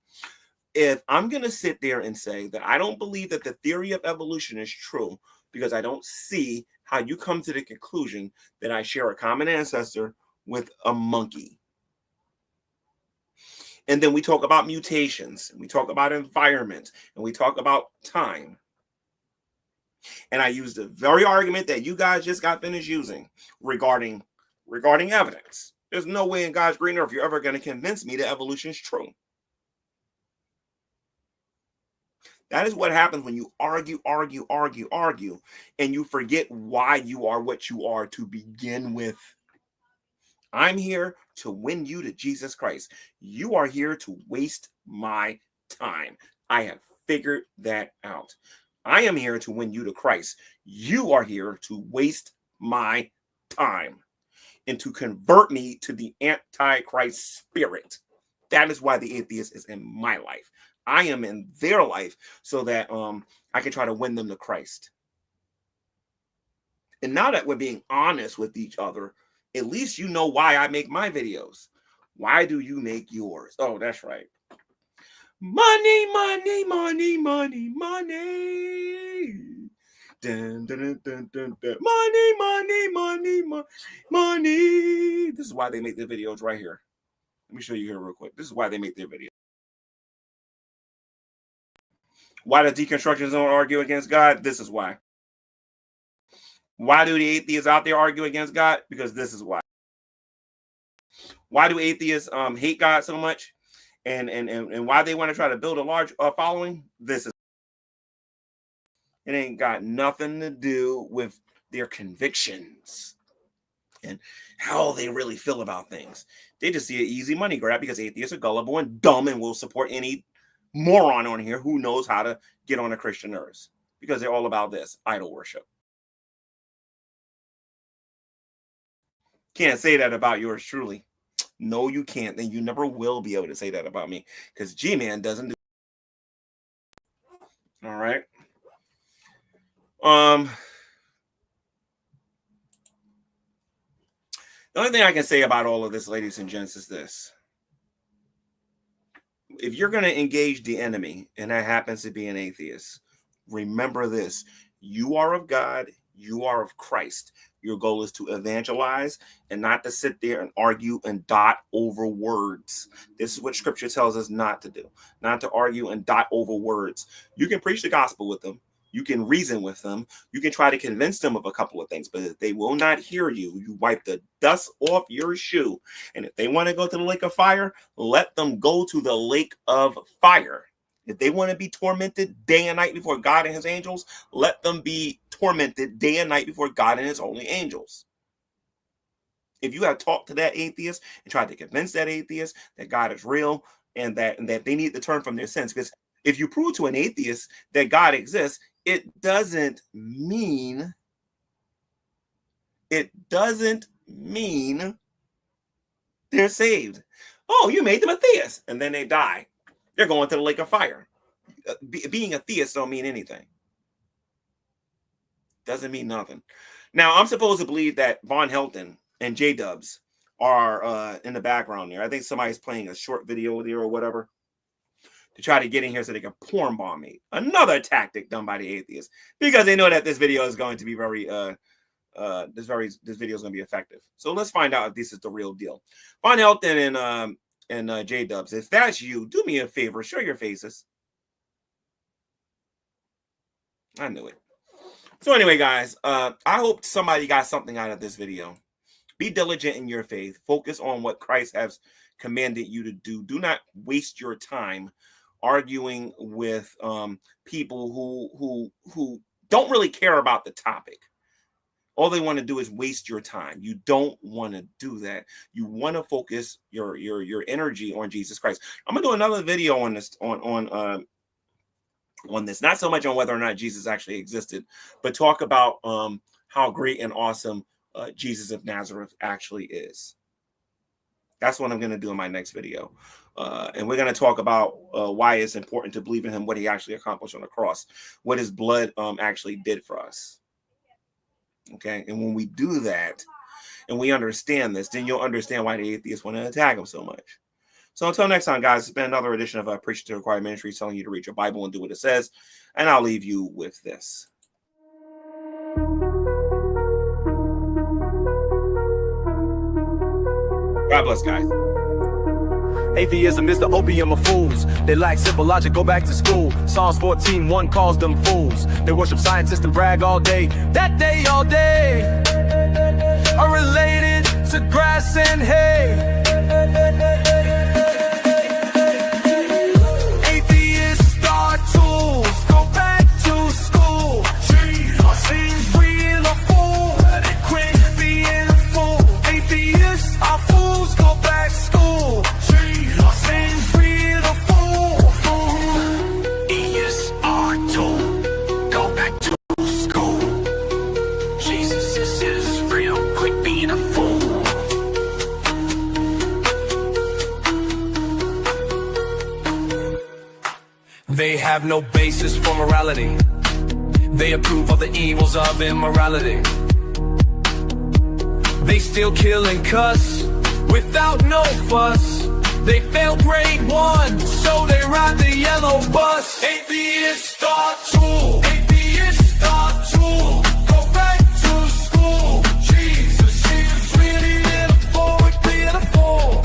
If I'm going to sit there and say that I don't believe that the theory of evolution is true because I don't see how you come to the conclusion that I share a common ancestor with a monkey. And then we talk about mutations, and we talk about environment, and we talk about time. And I use the very argument that you guys just got finished using regarding evidence. There's no way in God's green earth you're ever going to convince me that evolution is true. That is what happens when you argue, and you forget why you are what you are to begin with. I'm here to win you to Jesus Christ. You are here to waste my time. I have figured that out. I am here to win you to Christ. You are here to waste my time and to convert me to the Antichrist spirit. That is why the atheist is in my life. I am in their life so that I can try to win them to Christ. And now that we're being honest with each other, at least you know why I make my videos. Why do you make yours? Oh, that's right. Money, money, money, money, money. Dun, dun, dun, dun, dun. Money, money, money, money. This is why they make their videos right here. Let me show you here real quick. This is why they make their videos. Why the deconstructionists don't argue against God? This is why. Why do the atheists out there argue against God? Because this is why. Why do atheists hate God so much? And why they want to try to build a large following? This is. It ain't got nothing to do with their convictions and how they really feel about things. They just see an easy money grab because atheists are gullible and dumb and will support any moron on here who knows how to get on a Christian nerves, because they're all about this idol worship. Can't say that about yours truly. No, you can't. And you never will be able to say that about me, because G-Man doesn't do. All right. The only thing I can say about all of this, ladies and gents, is this. If you're going to engage the enemy, and that happens to be an atheist, remember this. You are of God. You are of Christ. Your goal is to evangelize and not to sit there and argue and dot over words. This is what Scripture tells us not to do, not to argue and dot over words. You can preach the gospel with them. You can reason with them. You can try to convince them of a couple of things, but if they will not hear you, you wipe the dust off your shoe. And if they want to go to the lake of fire, let them go to the lake of fire. If they want to be tormented day and night before God and his angels, let them be tormented day and night before God and his holy angels. If you have talked to that atheist and tried to convince that atheist that God is real and that they need to turn from their sins, because if you prove to an atheist that God exists, it doesn't mean they're saved. Oh, you made them a theist, and then they die. They're going to the lake of fire. Being a theist don't mean anything. Doesn't mean nothing. Now, I'm supposed to believe that Von Helton and J-Dubs are in the background there. I think somebody's playing a short video there or whatever to try to get in here so they can porn bomb me. Another tactic done by the atheists, because they know that this video is going to be very this video is going to be effective. So let's find out if this is the real deal. Von Helton and J-Dubs, if that's you, do me a favor, show your faces. I knew it. So anyway, guys, I hope somebody got something out of this video. Be diligent in your faith. Focus on what Christ has commanded you to do. Do not waste your time arguing with people who don't really care about the topic. All they want to do is waste your time. You don't want to do that. You want to focus your energy on Jesus Christ. I'm gonna do another video on this on this, not so much on whether or not Jesus actually existed, but talk about how great and awesome Jesus of Nazareth actually is. That's what I'm going to do in my next video. And we're going to talk about why it's important to believe in him, what he actually accomplished on the cross, what his blood actually did for us. Okay. And when we do that and we understand this, then you'll understand why the atheists want to attack him so much. So until next time, guys, it's been another edition of Preaching to the Choir Ministries, telling you to read your Bible and do what it says. And I'll leave you with this. God bless, guys. Atheism is the opium of fools. They lack simple logic, go back to school. Psalms 14:1 calls them fools. They worship scientists and brag all day. That they all day are related to grass and hay. Atheists are tools, go back to school. Seems real or fool, quit being a fool. Atheists are fools, go back to school. Seems real or fool. Atheists are tools, go back to school. Jesus is real, quit being a fool. have no basis for morality. They approve of the evils of immorality. They still kill and cuss without no fuss. They failed grade 1, so they ride the yellow bus. Atheists are tool. Atheists are tool. Go back to school. Jesus is really pitiful, pitiful.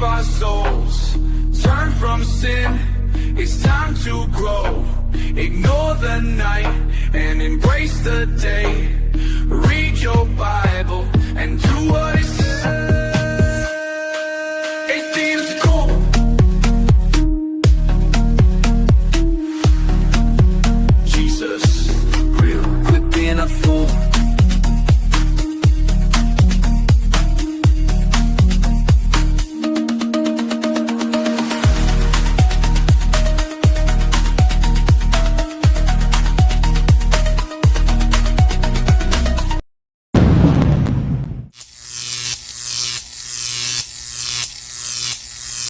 Our souls turn from sin. It's time to grow. Ignore the night and embrace the day. Read your Bible.